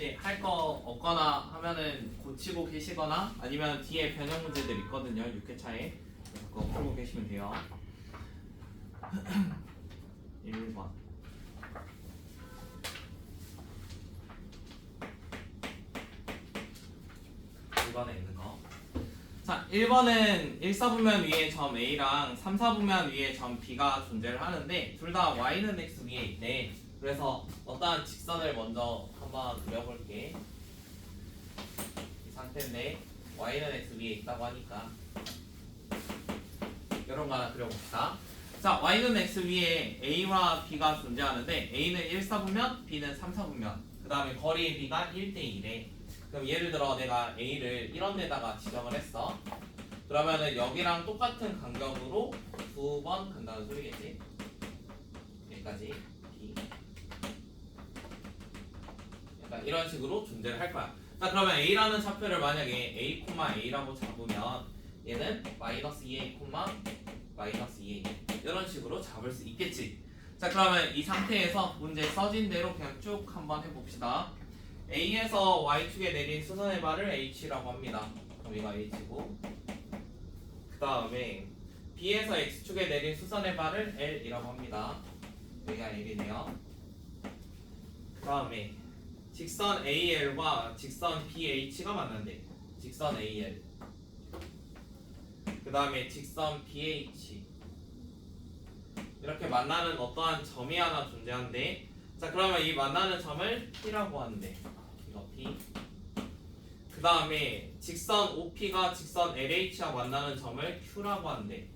혹시 할 거 없거나 하면은 고치고 계시거나 아니면 뒤에 변형 문제들 있거든요. 6회차에 그거 풀고 계시면 돼요. 1번 1번에 있는 거. 자, 1번은 1사분면 위에 점 A랑 3사분면 위에 점 B가 존재를 하는데 둘 다 Y는 X 위에 있대. 그래서 어떠한 직선을 먼저 한번 그려볼게. 이 상태인데 Y는 X 위에 있다고 하니까 이런 거 하나 그려봅시다. 자, Y는 X 위에 A와 B가 존재하는데 A는 1사분면, B는 3사분면. 그 다음에 거리 B가 1대1에. 그럼 예를 들어 내가 A를 이런 데다가 지정을 했어. 그러면은 여기랑 똑같은 간격으로 두 번 간다는 소리겠지. 여기까지 B. 약간 이런 식으로 존재를 할 거야. 자, 그러면 A라는 차표를 만약에 A, A라고 잡으면 얘는 마이너스 2A, 마이너스 2A 이런 식으로 잡을 수 있겠지. 자, 그러면 이 상태에서 문제 써진 대로 그냥 쭉 한번 해봅시다. A에서 Y축에 내린 수선의 발을 H라고 합니다. 여기가 H고, 그 다음에 B에서 X축에 내린 수선의 발을 L이라고 합니다. 여기가 L이네요. 그 다음에 직선 AL과 직선 BH가 만난대. 직선 AL. 그 다음에 직선 BH. 이렇게 만나는 어떠한 점이 하나 존재한대. 자, 그러면 이 만나는 점을 P라고 하는데 이거 P. 그 다음에 직선 OP가 직선 LH와 만나는 점을 Q라고 하는데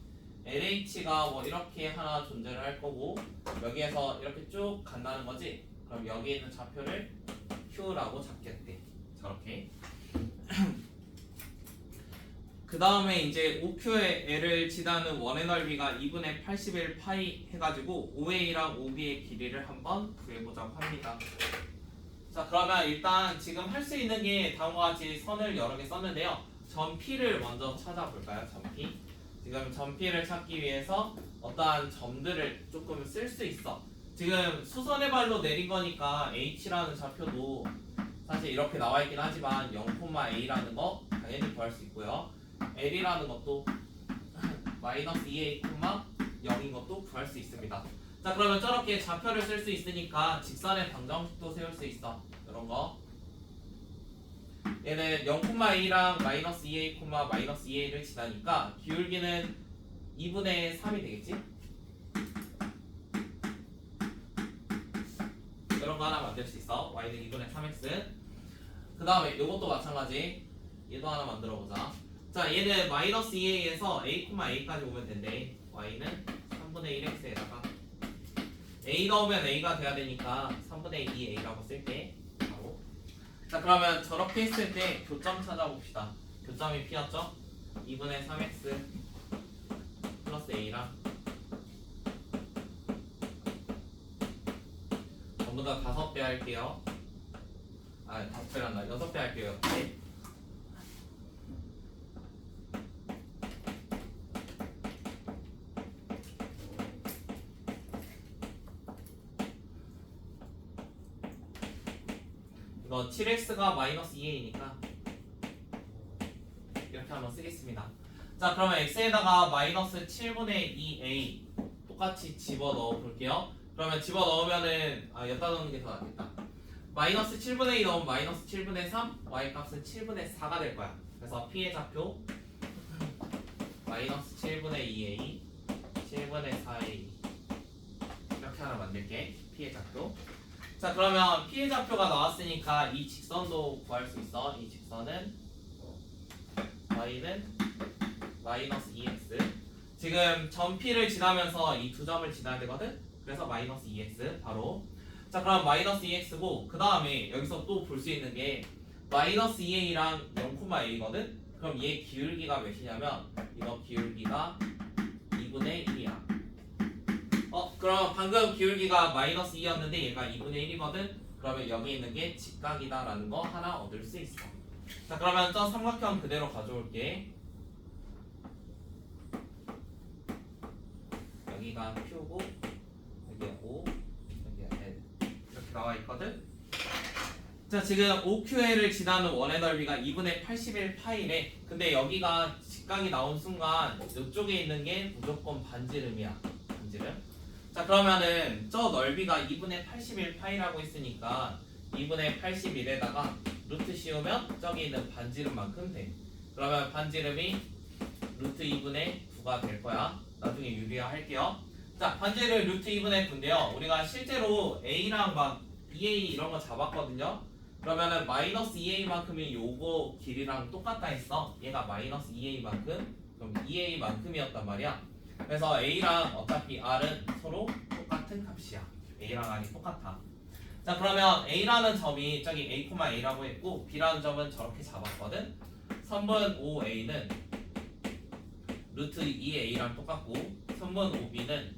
LH가 뭐 이렇게 하나 존재를 할 거고 여기에서 이렇게 쭉 간다는 거지. 그럼 여기 있는 좌표를 Q라고 잡겠대. 저렇게. 그 다음에 이제 OQ의 L을 지나는 원의 넓이가 2분의 81 파이 해가지고 OA랑 OB의 길이를 한번 구해보자고 합니다. 자, 그러면 일단 지금 할 수 있는 게 다음과 같이 선을 여러 개 썼는데요. 점 P를 먼저 찾아볼까요? 점 P. 지금 점 P를 찾기 위해서 어떠한 점들을 조금 쓸 수 있어. 지금 수선의 발로 내린 거니까 H라는 좌표도 사실 이렇게 나와 있긴 하지만 0,A라는 거 당연히 구할 수 있고요. L이라는 것도 마이너스 2A, 0인 것도 구할 수 있습니다. 자, 그러면 저렇게 좌표를 쓸 수 있으니까 직선의 방정식도 세울 수 있어. 이런 거. 얘는 0,A랑 마이너스 2A, 마이너스 2A를 지나니까 기울기는 2분의 3이 되겠지? 이런 거 하나 만들 수 있어. Y는 2분의 3x. 그 다음에 이것도 마찬가지. 얘도 하나 만들어 보자. 자, 얘는 마이너스 2a에서 a, a까지 오면 된대. y는 3분의 1x에다가 a 넣으면 a가 돼야 되니까 3분의 2a라고 쓸게. 하고. 자, 그러면 저렇게 했을 때 교점 찾아봅시다. 교점이 p였죠? 2분의 3x 플러스 a랑 전부 다 5배 할게요. 아, 5배란다. 6배 할게요. 네. 이거 7x가 마이너스 2a니까 이렇게 한번 쓰겠습니다. 자, 그러면 x에다가 마이너스 7분의 2a 똑같이 집어넣어 볼게요. 그러면 집어넣으면은 여기다 넣는 게 더 낫겠다. 마이너스 7분의 2 넣으면 마이너스 7분의 3, y값은 7분의 4가 될 거야. 그래서 p의 좌표 마이너스 7분의 2a 7분의 4a 이렇게 하나 만들게. p의 좌표. 자, 그러면 P의 좌표가 나왔으니까 이 직선도 구할 수 있어. 이 직선은 Y는 마이너스 2x. 지금 점 P를 지나면서 이 두 점을 지나야 되거든. 그래서 마이너스 2x 바로. 자, 그럼 마이너스 2x고 그 다음에 여기서 또 볼 수 있는 게 마이너스 2a랑 0,a거든. 그럼 얘 기울기가 몇이냐면 이거 기울기가 2분의 1이야. 그럼 방금 기울기가 마이너스 2였는데 얘가 2분의 1이거든? 그러면 여기 있는 게 직각이다 라는 거 하나 얻을 수 있어. 자, 그러면 저 삼각형 그대로 가져올게. 여기가 Q고 여기가 O, 여기가 L 이렇게 나와 있거든? 자, 자, 지금 OQL을 지나는 원의 넓이가 2분의 81파이래. 근데 여기가 직각이 나온 순간 이쪽에 있는 게 무조건 반지름이야. 반지름. 자, 그러면은 저 넓이가 2분의 81파이라고 했으니까 2분의 81에다가 루트 씌우면 저기 있는 반지름만큼 돼. 그러면 반지름이 루트 2분의 9가 될 거야. 나중에 유리화할게요. 자, 반지름 루트 2분의 9인데요. 우리가 실제로 A랑 막 2A 이런 거 잡았거든요. 그러면은 마이너스 2A만큼이 요거 길이랑 똑같다 했어. 얘가 마이너스 2A만큼. 그럼 2A만큼이었단 말이야. 그래서 A랑 어차피 R은 서로 똑같은 값이야. A랑 R이 똑같아. 자, 그러면 A라는 점이 저기 A, A라고 했고 B라는 점은 저렇게 잡았거든. 3분 5A는 루트 2A랑 똑같고 3분 5B는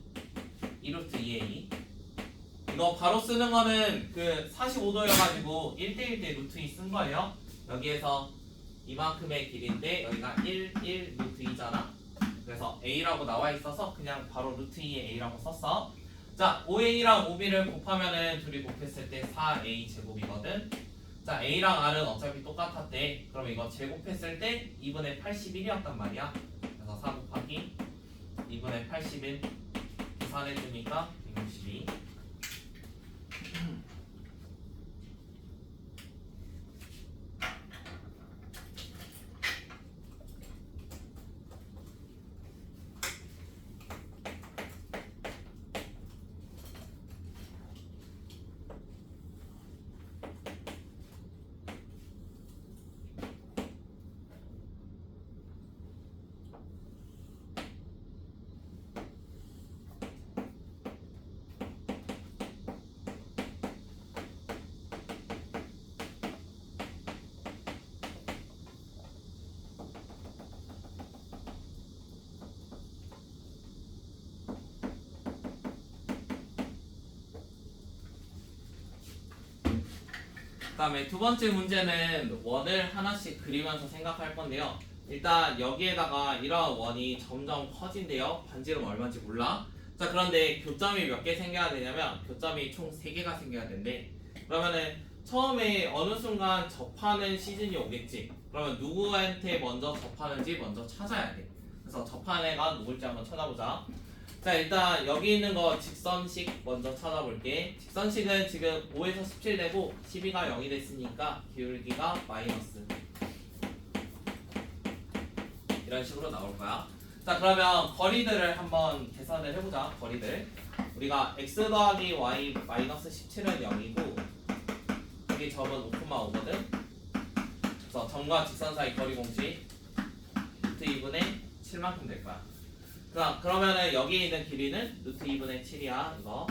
2루트 2A. 이거 바로 쓰는 거는 그 45도여가지고 1대1대 루트 2 쓴 거예요. 여기에서 이만큼의 길인데 여기가 1, 1 루트 2잖아. 그래서 A라고 나와 있어서 그냥 바로 루트 2의 A라고 썼어. 자, 5A랑 5B를 곱하면은 둘이 곱했을 때 4A 제곱이거든. 자, A랑 R은 어차피 똑같았대. 그럼 이거 제곱했을 때 2분의 81이었단 말이야. 그래서 4 곱하기 2분의 81 계산해주니까 162. 그다음에 두 번째 문제는 원을 하나씩 그리면서 생각할 건데요. 일단 여기에다가 이런 원이 점점 커진대요. 반지름 얼마인지 몰라. 자, 그런데 교점이 몇 개 생겨야 되냐면 교점이 총 3개가 생겨야 된대. 그러면은 처음에 어느 순간 접하는 시즌이 오겠지. 그러면 누구한테 먼저 접하는지 먼저 찾아야 돼. 그래서 접하는 애가 누굴지 한번 찾아보자. 자, 일단 여기 있는 거 직선식 먼저 찾아볼게. 직선식은 지금 5에서 17 되고 12가 0이 됐으니까 기울기가 마이너스 이런 식으로 나올 거야. 자, 그러면 거리들을 한번 계산을 해보자. 거리들 우리가 x 더하기 y 마이너스 17은 0이고 여기 점은 5,5거든. 그래서 점과 직선 사이 거리 공식 루트 2분의 7만큼 될 거야. 자, 그러면은 여기에 있는 길이는 루트 2분의 7이야. 이거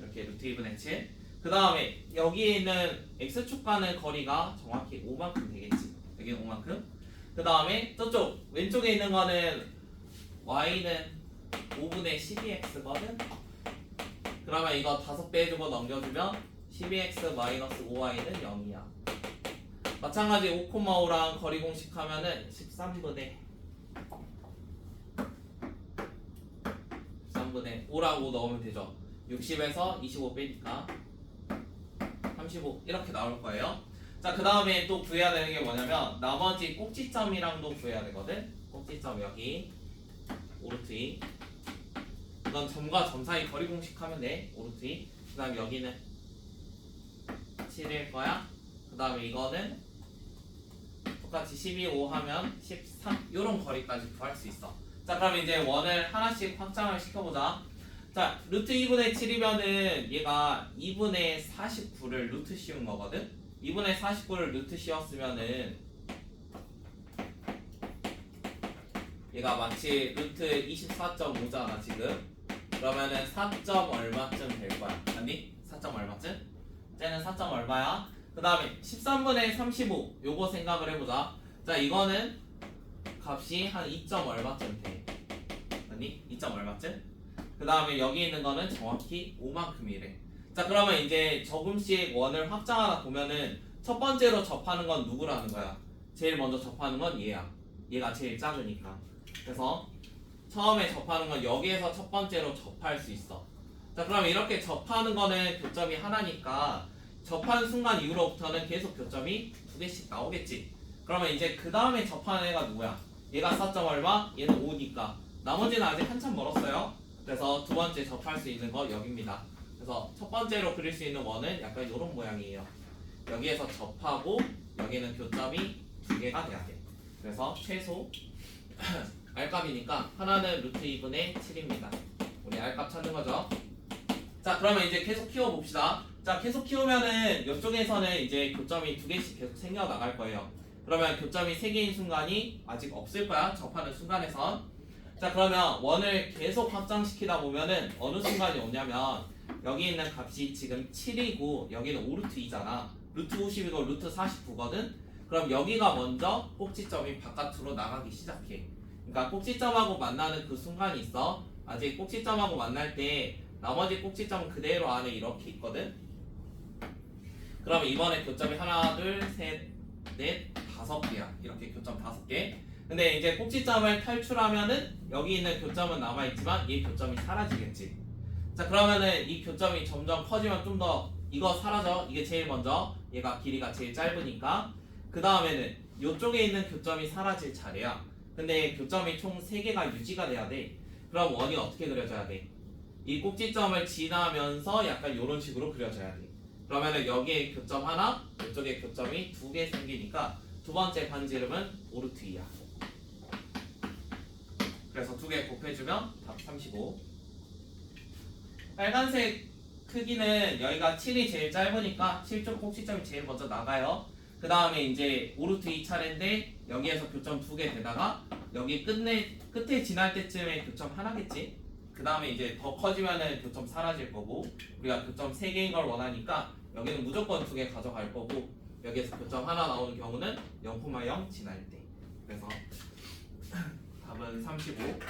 이렇게 루트 2분의 7. 그 다음에 여기에 있는 x축 가는 거리가 정확히 5만큼 되겠지. 여기는 5만큼. 그 다음에 저쪽 왼쪽에 있는 거는 y는 5분의 12x거든. 그러면 이거 5배 해주고 넘겨주면 12x 마이너스 5y는 0이야. 마찬가지 5,5랑 거리 공식하면은 13분의 5라고 넣으면 되죠. 60에서 25 빼니까 35 이렇게 나올 거예요. 자, 그 다음에 또 구해야 되는 게 뭐냐면 나머지 꼭지점이랑도 구해야 되거든. 꼭지점 여기 오르트 2. 이건 점과 점 사이 거리 공식하면 돼. 오르트 2. 그 다음에 여기는 7일 거야. 그 다음에 이거는 똑같이 12, 5 하면 13 요런 거리까지 구할 수 있어. 자, 그럼 이제 원을 하나씩 확장을 시켜보자. 자, 루트 2분의 7이면은 얘가 2분의 49를 루트 씌운 거거든. 2분의 49를 루트 씌웠으면은 얘가 마치 루트 24.5잖아 지금. 그러면은 4점 얼마쯤 될 거야. 아니? 4점 얼마쯤? 쟤는 4점 얼마야? 그 다음에 13분의 35 요거 생각을 해보자. 자, 이거는 값이 한 2점 얼마쯤 돼. 아니? 2점 얼마쯤? 그 다음에 여기 있는 거는 정확히 5만큼이래. 자, 그러면 이제 조금씩 원을 확장하다 보면은 첫 번째로 접하는 건 누구라는 거야? 제일 먼저 접하는 건 얘야. 얘가 제일 작으니까. 그래서 처음에 접하는 건 여기에서 첫 번째로 접할 수 있어. 자, 그러면 이렇게 접하는 거는 교점이 하나니까 접한 순간 이후로부터는 계속 교점이 두 개씩 나오겠지. 그러면 이제 그 다음에 접하는 애가 누구야? 얘가 4점 얼마? 얘는 5니까 나머지는 아직 한참 멀었어요. 그래서 두 번째 접할 수 있는 거 여기입니다. 그래서 첫 번째로 그릴 수 있는 원은 약간 이런 모양이에요. 여기에서 접하고 여기는 교점이 두 개가 돼야 돼. 그래서 최소 R값이니까 하나는 루트 2분의 7입니다. 우리 R값 찾는 거죠. 자, 그러면 이제 계속 키워봅시다. 자, 계속 키우면은 이쪽에서는 이제 교점이 두 개씩 계속 생겨나갈 거예요. 그러면 교점이 세 개인 순간이 아직 없을 거야. 접하는 순간에선. 자, 그러면 원을 계속 확장시키다 보면은 어느 순간이 오냐면 여기 있는 값이 지금 7이고 여기는 5루트 2잖아. 루트 50이고 루트 49거든. 그럼 여기가 먼저 꼭지점이 바깥으로 나가기 시작해. 그러니까 꼭지점하고 만나는 그 순간이 있어. 아직 꼭지점하고 만날 때 나머지 꼭지점은 그대로 안에 이렇게 있거든. 그러면 이번에 교점이 하나, 둘, 셋, 넷, 5개야. 이렇게 교점 5개. 근데 이제 꼭지점을 탈출하면은 여기 있는 교점은 남아있지만 이 교점이 사라지겠지. 자, 그러면은 이 교점이 점점 커지면 좀 더 이거 사라져. 이게 제일 먼저. 얘가 길이가 제일 짧으니까. 그 다음에는 이쪽에 있는 교점이 사라질 차례야. 근데 교점이 총 3개가 유지가 돼야 돼. 그럼 원이 어떻게 그려져야 돼? 이 꼭지점을 지나면서 약간 이런 식으로 그려져야 돼. 그러면은 여기에 교점 하나, 이쪽에 교점이 2개 생기니까 두 번째 반지름은 5루트 2야. 그래서 2개 곱해주면 답 35. 빨간색 크기는 여기가 7이 제일 짧으니까 7쪽 꼭지점이 제일 먼저 나가요. 그 다음에 이제 5루트 2 차례인데 여기에서 교점 2개 되다가 여기 끝에 지날 때쯤에 교점 하나겠지. 그 다음에 이제 더 커지면은 교점 사라질 거고 우리가 교점 3개인 걸 원하니까 여기는 무조건 2개 가져갈 거고 여기에서 교점 하나 나오는 경우는 0,0 지날 때. 그래서 답은 35.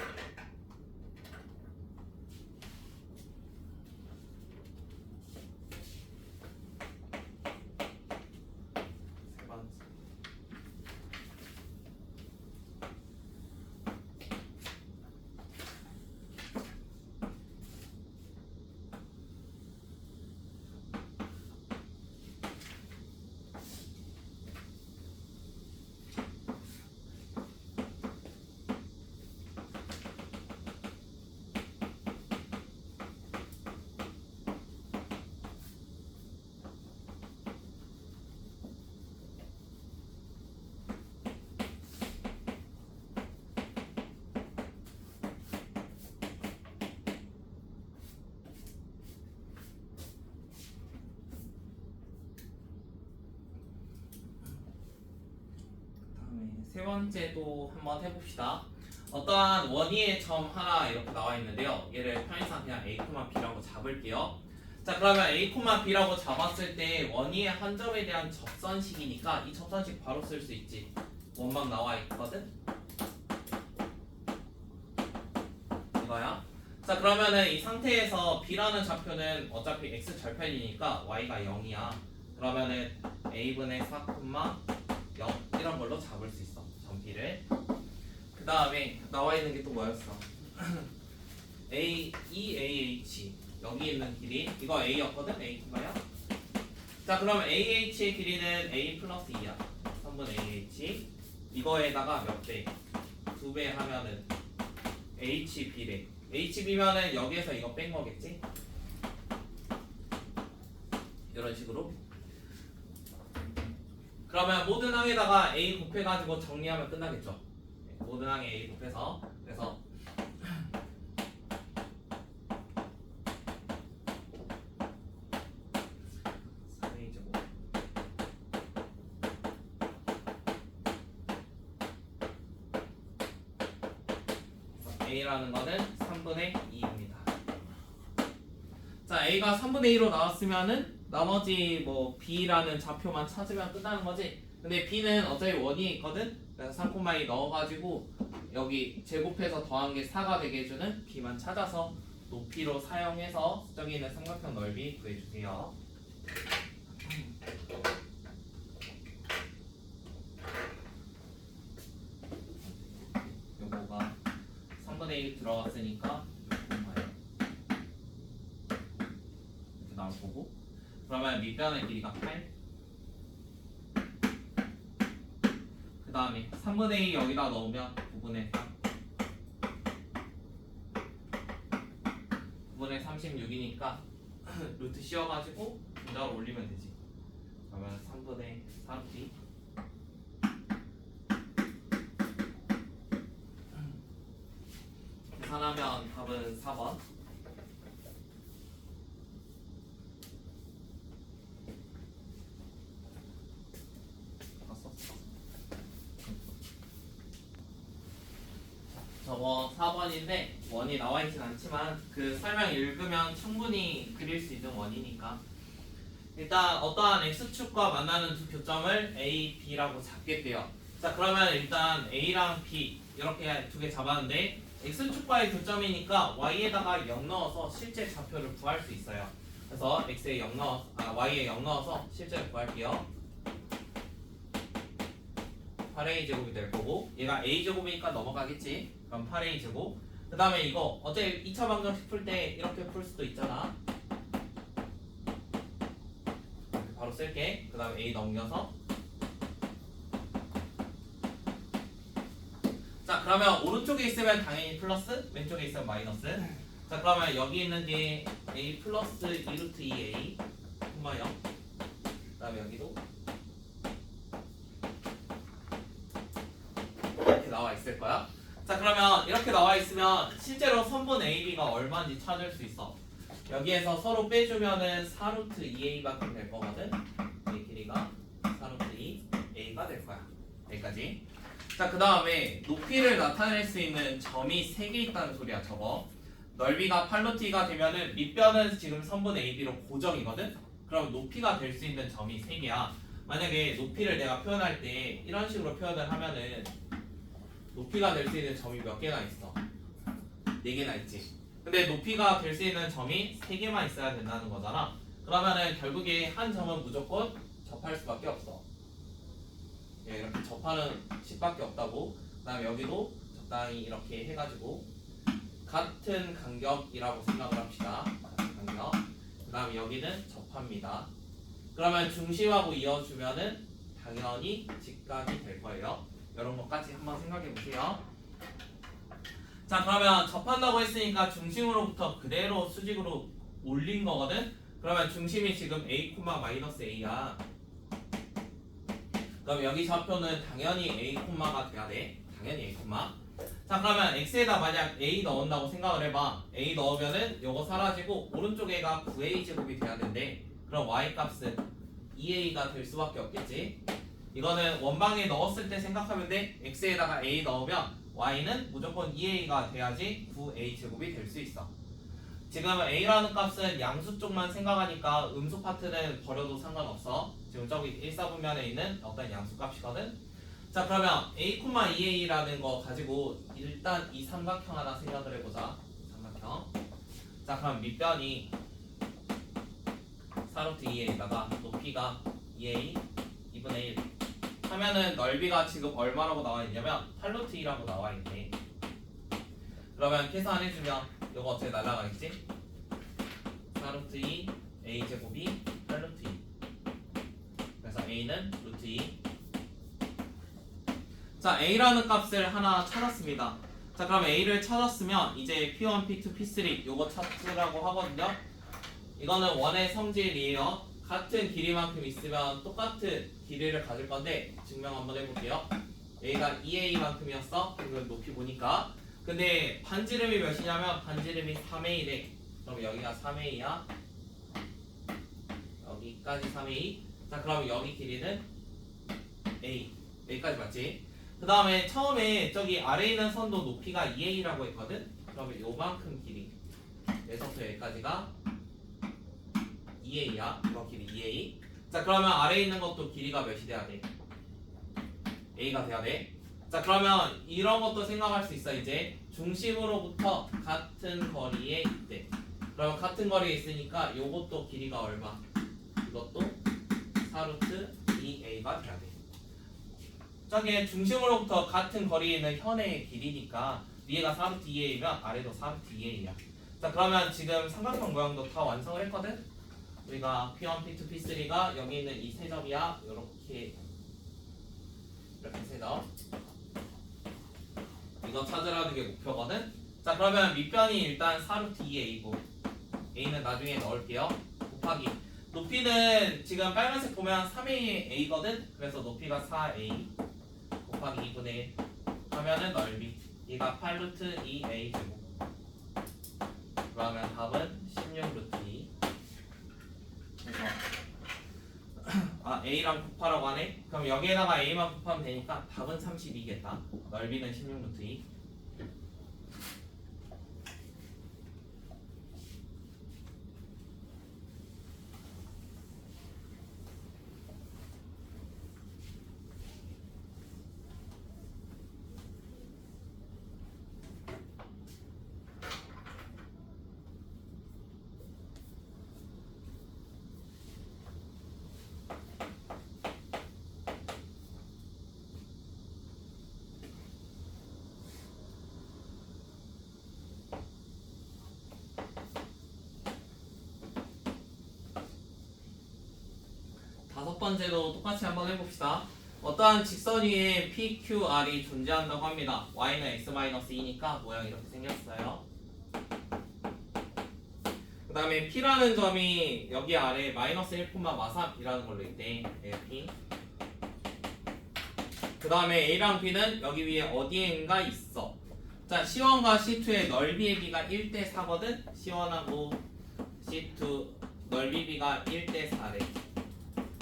세 번째도 한번 해봅시다. 어떠한 원위의 점 하나 이렇게 나와 있는데요. 얘를 편의상 그냥 A, B라고 잡을게요. 자, 그러면 A, B라고 잡았을 때 원위의 한 점에 대한 접선식이니까 이 접선식 바로 쓸 수 있지. 원막 나와 있거든. 이거야. 자, 그러면은 이 상태에서 B라는 좌표는 어차피 X 절편이니까 Y가 0이야. 그러면은 A분의 4, 0 이런 걸로 잡을 수 있어. 점P를. 그 다음에 나와 있는 게 또 뭐였어? A, EAH 여기 있는 길이 이거 A였거든? A가요? 자, 그러면 AH의 길이는 A 플러스 2야. 3분의 AH 이거에다가 몇 배? 2배 하면은 HB래. HB면은 여기에서 이거 뺀 거겠지? 이런 식으로. 그러면 모든 항에다가 A 곱해가지고 정리하면 끝나겠죠. 모든 항에 A 곱해서. 그래서 A라는 거는 3분의 2입니다. 자, A가 3분의 2로 나왔으면은 나머지 뭐 B라는 좌표만 찾으면 끝나는 거지. 근데 B는 어차피 원위에 있거든. 그래서 3,2 넣어가지고 여기 제곱해서 더한 게 4가 되게 해주는 B만 찾아서 높이로 사용해서 저기 있는 삼각형 넓이 구해주세요. 요거가 3분의 1 들어갔으니까 6,0 나올 거고 그러면 밑변의 길이가 8 그 다음에 3분의 2 여기다 넣으면 9분의 3 9분의 36이니까 루트 씌워가지고 분자를 올리면 되지. 그러면 3분의 4루트 계산하면 답은 4번. 저거 4번인데 원이 나와 있진 않지만 그 설명 읽으면 충분히 그릴 수 있는 원이니까 일단 어떠한 x축과 만나는 두 교점을 A, B라고 잡겠대요. 자 그러면 일단 A랑 B 이렇게 두 개 잡았는데 x축과의 교점이니까 y에다가 0 넣어서 실제 좌표를 구할 수 있어요. 그래서 x에 0 y에 0 넣어서 실제로 구할게요. 8a 제곱이 될 거고 얘가 a 제곱이니까 넘어가겠지. 그럼 8a 제곱. 그 다음에 이거 어제 2차 방정식 풀 때 이렇게 풀 수도 있잖아. 바로 쓸게. 그 다음에 a 넘겨서. 자 그러면 오른쪽에 있으면 당연히 플러스, 왼쪽에 있으면 마이너스. 자 그러면 여기 있는 게 a 플러스 2루트 2a 콤마 0. 그 다음에 여기도 이렇게 나와 있을 거야. 자 그러면 이렇게 나와 있으면 실제로 선분 AB가 얼마인지 찾을 수 있어. 여기에서 서로 빼주면은 4루트 2A가 될 거거든. 이 길이가 4루트 2A가 될 거야. 여기까지. 자 그 다음에 높이를 나타낼 수 있는 점이 3개 있다는 소리야. 저거 넓이가 8루트가 되면은 밑변은 지금 선분 AB로 고정이거든. 그럼 높이가 될 수 있는 점이 3개야. 만약에 높이를 내가 표현할 때 이런 식으로 표현을 하면은 높이가 될 수 있는 점이 몇 개나 있어? 4개나 있지. 근데 높이가 될 수 있는 점이 3개만 있어야 된다는 거잖아. 그러면은 결국에 한 점은 무조건 접할 수밖에 없어. 예, 이렇게 접하는 식밖에 없다고. 그 다음에 여기도 적당히 이렇게 해가지고 같은 간격이라고 생각을 합시다. 같은 간격. 그 다음에 여기는 접합니다. 그러면 중심하고 이어주면은 당연히 직각이 될 거예요. 이런 것까지 한번 생각해 보세요. 자 그러면 접한다고 했으니까 중심으로부터 그대로 수직으로 올린 거거든. 그러면 중심이 지금 a, 마이너스 a야. 그럼 여기 좌표는 당연히 a, 가 돼야 돼. 당연히 a, 자 그러면 x에다 만약 a 넣은다고 생각을 해봐. a 넣으면은 요거 사라지고 오른쪽 애가 9a 제곱이 돼야 된대. 그럼 y 값은 2a가 될 수밖에 없겠지. 이거는 원방에 넣었을 때 생각하면 돼. x에다가 a 넣으면 y는 무조건 2a가 돼야지 9a 제곱이 될 수 있어. 지금 a라는 값은 양수 쪽만 생각하니까 음수 파트는 버려도 상관없어. 지금 저기 1사분면에 있는 어떤 양수 값이거든. 자 그러면 a, 2a라는 거 가지고 일단 이 삼각형 하나 생각을 해보자. 삼각형. 자 그럼 밑변이 4루트 2a에다가 높이가 2a 2분의 1 하면은 넓이가 지금 얼마라고 나와 있냐면 8루트 2라고 나와 있네. 그러면 계산해주면 이거 어떻게 날라가겠지? 4루트 2 a 제곱이 8루트 2. 그래서 a는 루트 2. 자 a라는 값을 하나 찾았습니다. 자 그럼 a를 찾았으면 이제 p1, p2, p3 요거 찾으라고 하거든요. 이거는 원의 성질이에요. 같은 길이만큼 있으면 똑같은 길이를 가질 건데 증명 한번 해볼게요. A가 2A만큼이었어. 그걸 높이 보니까. 근데 반지름이 몇이냐면 반지름이 3A래. 그럼 여기가 3A야. 여기까지 3A. 자 그럼 여기 길이는 A. 여기까지 맞지? 그 다음에 처음에 저기 아래에 있는 선도 높이가 2A라고 했거든. 그러면 요만큼 길이. 여기서부터 여기까지가 2A야. 이거 길이 2A. 자 그러면 아래에 있는 것도 길이가 몇이 돼야 돼? A가 돼야 돼. 자 그러면 이런 것도 생각할 수 있어. 이제 중심으로부터 같은 거리에 있대. 그러면 같은 거리에 있으니까 요것도 길이가 얼마? 이것도 4루트 2A가 돼야 돼. 저기 중심으로부터 같은 거리에 있는 현의 길이니까 위에가 4루트 2A면 아래도 4루트 2A야. 자 그러면 지금 삼각형 모양도 다 완성을 했거든? 우리가 P1, P2, P3가 여기 있는 이 세 점이야. 이렇게 세 점. 이거 찾으라는 게 목표거든. 자, 그러면 밑변이 일단 4루트 2a고 a는 나중에 넣을게요. 곱하기 높이는 지금 빨간색 보면 3a거든. 그래서 높이가 4a 곱하기 2분의 1 하면은 넓이 얘가 8루트 2a 제곱. 그러면 답은 16루트 2. 그래서 a랑 곱하라고 하네. 그럼 여기에다가 a만 곱하면 되니까 답은 32겠다. 넓이는 16루트 2. 다섯 번째도 똑같이 한번 해봅시다. 어떠한 직선 위에 PQR이 존재한다고 합니다. Y는 X-2니까 모양이 이렇게 생겼어요. 그 다음에 P라는 점이 여기 아래 마이너스 1,3이라는 걸로 있대. P. 그 다음에 A랑 B는 여기 위에 어디엔가 있어. 자, C1과 C2의 넓이의 비가 1대 4거든. C1하고 C2 넓이 비가 1대 4래.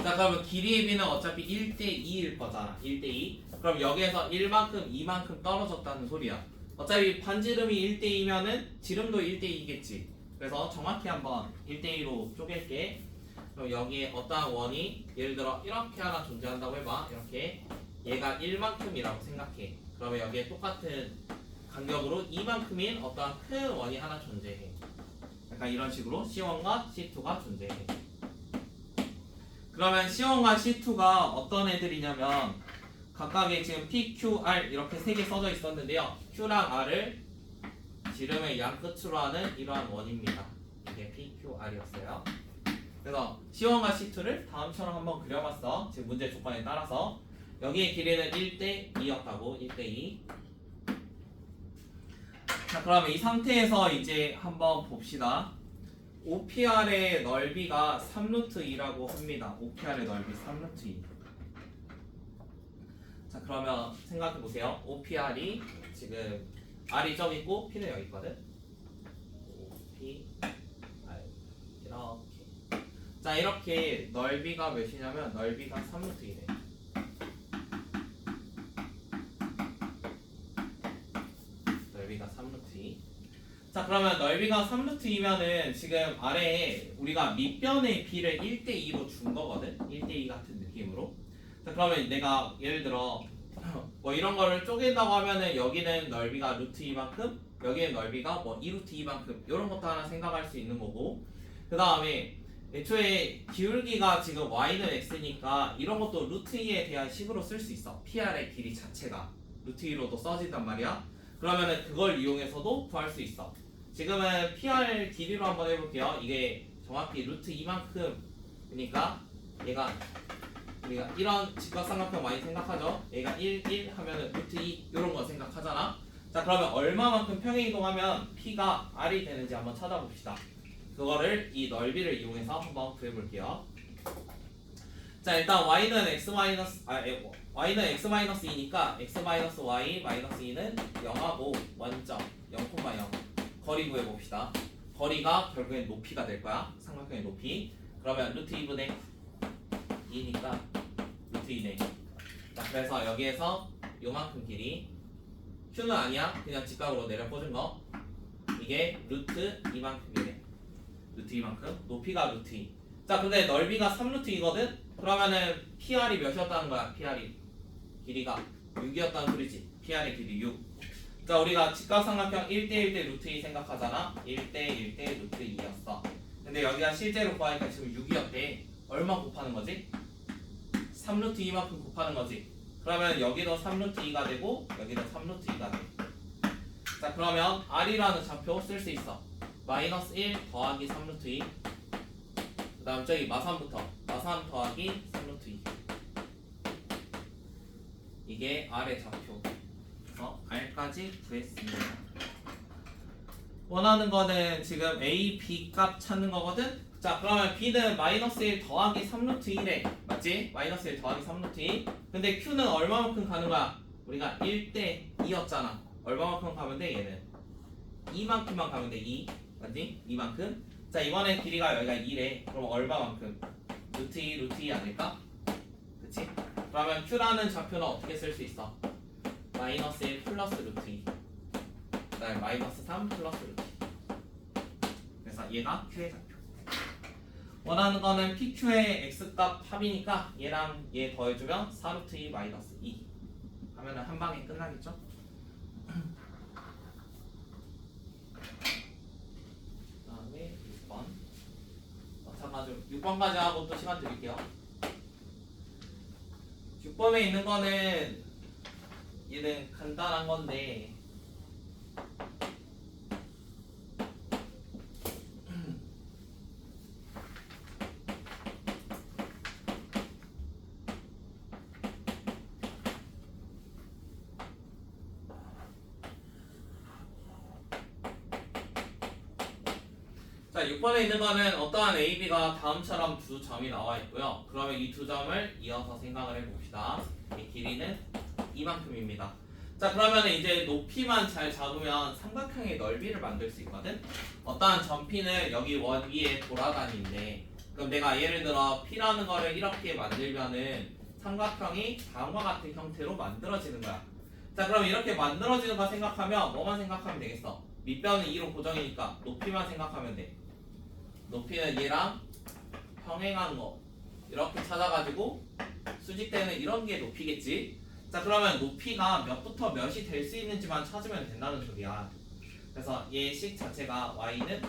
자, 그러면 길이의 비는 어차피 1대 2일 거잖아. 1대 2. 그럼 여기에서 1만큼 2만큼 떨어졌다는 소리야. 어차피 반지름이 1대 2면은 지름도 1대 2겠지. 그래서 정확히 한번 1대 2로 쪼갤게. 그럼 여기에 어떠한 원이 예를 들어 이렇게 하나 존재한다고 해봐. 이렇게 얘가 1만큼이라고 생각해. 그러면 여기에 똑같은 간격으로 2만큼인 어떠한 큰 원이 하나 존재해. 약간 이런 식으로 C1과 C2가 존재해. 그러면 C1과 C2가 어떤 애들이냐면 각각의 지금 P, Q, R 이렇게 세 개 써져 있었는데요. Q랑 R을 지름의 양 끝으로 하는 이러한 원입니다. 이게 P, Q, R이었어요. 그래서 C1과 C2를 다음처럼 한번 그려봤어. 지금 문제 조건에 따라서 여기의 길이는 1대 2였다고. 1대 2. 자, 그러면 이 상태에서 이제 한번 봅시다. OPR의 넓이가 3루트 2라고 합니다. OPR의 넓이 3루트 2. 자, 그러면 생각해 보세요. OPR이 지금 R이 저기 있고 P는 여기 있거든. OP R 이렇게. 자, 이렇게 넓이가 몇이냐면 넓이가 3루트 2래. 넓이가 3루트 2. 자, 그러면 넓이가 3루트 2면은 지금 아래에 우리가 밑변의 B를 1대 2로 준 거거든. 1대 2 같은 느낌으로. 자, 그러면 내가 예를 들어 뭐 이런 거를 쪼갠다고 하면은 여기는 넓이가 루트 2만큼, 여기는 넓이가 뭐 2루트 2만큼 이런 것도 하나 생각할 수 있는 거고. 그 다음에 애초에 기울기가 지금 y는 x니까 이런 것도 루트 2에 대한 식으로 쓸 수 있어. PR의 길이 자체가 루트 2로도 써진단 말이야. 그러면은 그걸 이용해서도 구할 수 있어. 지금은 PR 길이로 한번 해볼게요. 이게 정확히 루트 2만큼이니까 얘가 우리가 이런 직각삼각형 많이 생각하죠. 얘가 1, 1 하면은 루트 2 이런 거 생각하잖아. 자, 그러면 얼마만큼 평행 이동하면 P가 R이 되는지 한번 찾아봅시다. 그거를 이 넓이를 이용해서 한번 구해볼게요. 자, 일단 y는 y는 x-2니까 x-y-2는 0하고 원점 0,0 거리 구해봅시다. 거리가 결국엔 높이가 될 거야. 삼각형의 높이. 그러면 루트 2분의 2니까 루트 2네. 자, 그래서 여기에서 요만큼 길이 q는 아니야. 그냥 직각으로 내려 꽂은 거. 이게 루트 2만큼이래. 루트 2만큼. 높이가 루트 2. 자, 근데 넓이가 3루트 2거든? 그러면은 PR이 몇이었다는 거야? PR이 길이가 6이었다는 소리지. PR의 길이 6. 자, 우리가 직각삼각형 1대1대 루트 2 생각하잖아. 1대1대 루트 2였어. 근데 여기가 실제로 구하니까 지금 6이었대. 얼마 곱하는 거지? 3루트 2만큼 곱하는 거지. 그러면 여기도 3루트 2가 되고 여기도 3루트 2가 돼. 자, 그러면 R이라는 좌표 쓸 수 있어. 마이너스 1 더하기 3루트 2. 그 다음 저기 마삼부터 마삼 더하기 3루트 2 이게 R의 좌표. 그래서 R까지 구했습니다. 원하는 거는 지금 A, B 값 찾는 거거든? 자 그러면 B는 마이너스 1 더하기 3루트 1에 맞지? 마이너스 1 더하기 3루트 2 근데 Q는 얼마만큼 가는 거야? 우리가 1대 2였잖아. 얼마만큼 가면 돼 얘는? 2만큼만 가면 돼 2 맞지? 2만큼. 자 이번에 길이가 여기가 2래. 그럼 얼마만큼? 루트 2 루트 2 아닐까? 그치? 그러면 Q라는 좌표는 어떻게 쓸 수 있어? 마이너스 1 플러스 루트 2 그다음에 마이너스 3 플러스 루트 2 그래서 얘가 Q의 좌표. 원하는 거는 PQ의 X값 합이니까 얘랑 얘 더해주면 4루트 2 마이너스 2 하면은 한 방에 끝나겠죠? 그다음에 6번 마찬가지로 6번까지 하고 또 시간 드릴게요. 6번에 있는 거는 얘는 간단한 건데 자 6번에 있는 거는 어떠한 AB가 다음처럼 두 점이 나와 있고요. 그러면 이 두 점을 이어서 생각을 해봅시다. 이 길이는 이만큼입니다. 자 그러면 이제 높이만 잘 잡으면 삼각형의 넓이를 만들 수 있거든. 어떠한 점 P는 여기 원 위에 돌아다니는데 그럼 내가 예를 들어 P라는 거를 이렇게 만들면은 삼각형이 다음과 같은 형태로 만들어지는 거야. 자 그럼 이렇게 만들어지는 거 생각하면 뭐만 생각하면 되겠어? 밑변은 2로 고정이니까 높이만 생각하면 돼. 높이는 얘랑 평행한 거 이렇게 찾아가지고 수직되는 이런 게 높이겠지. 자 그러면 높이가 몇부터 몇이 될 수 있는지만 찾으면 된다는 소리야. 그래서 얘 식 자체가 y는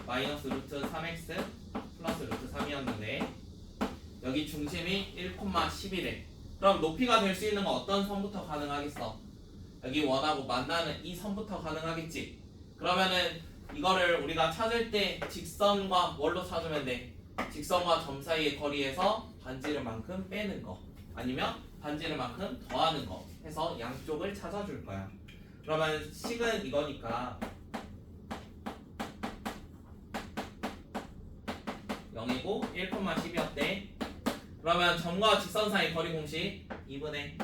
마이너스 루트 3x 플러스 루트 3이었는데 여기 중심이 1,11에 그럼 높이가 될 수 있는 건 어떤 선부터 가능하겠어? 여기 원하고 만나는 이 선부터 가능하겠지. 그러면은 이거를 우리가 찾을 때 직선과 뭘로 찾으면 돼? 직선과 점 사이의 거리에서 반지름만큼 빼는 거 아니면 반지름만큼 더하는 거 해서 양쪽을 찾아줄 거야. 그러면 식은 이거니까 0이고 1,10이었대. 그러면 점과 직선 사이 거리 공식 2분의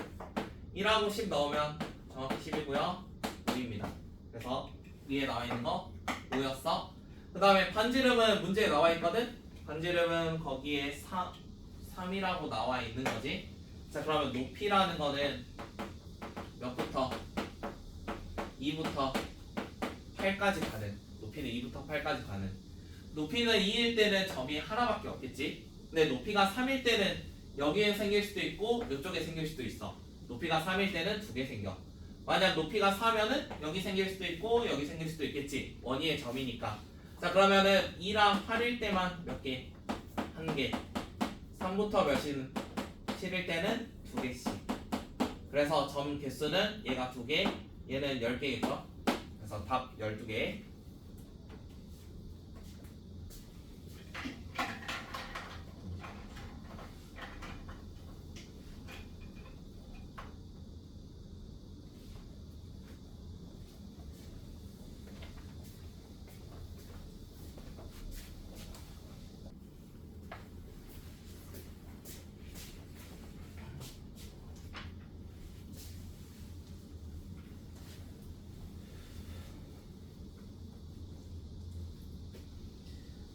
1하고 10 넣으면 정확히 10이고요 5입니다. 그래서 위에 나와 있는 거 5였어. 그 다음에 반지름은 문제에 나와 있거든. 반지름은 거기에 3이라고 나와 있는 거지. 자 그러면 높이라는 거는 몇부터 2부터 8까지 가는 높이는 2부터 8까지 가는 높이는 2일 때는 점이 하나밖에 없겠지. 근데 높이가 3일 때는 여기에 생길 수도 있고 이쪽에 생길 수도 있어. 높이가 3일 때는 두 개 생겨. 만약 높이가 4면은 여기 생길 수도 있고 여기 생길 수도 있겠지. 원위의 점이니까. 자 그러면은 2랑 8일 때만 몇 개? 한 개. 3부터 몇인 7일 때는 두 개씩. 그래서 점 개수는 얘가 2개, 얘는 10개겠죠. 그래서 답 12개.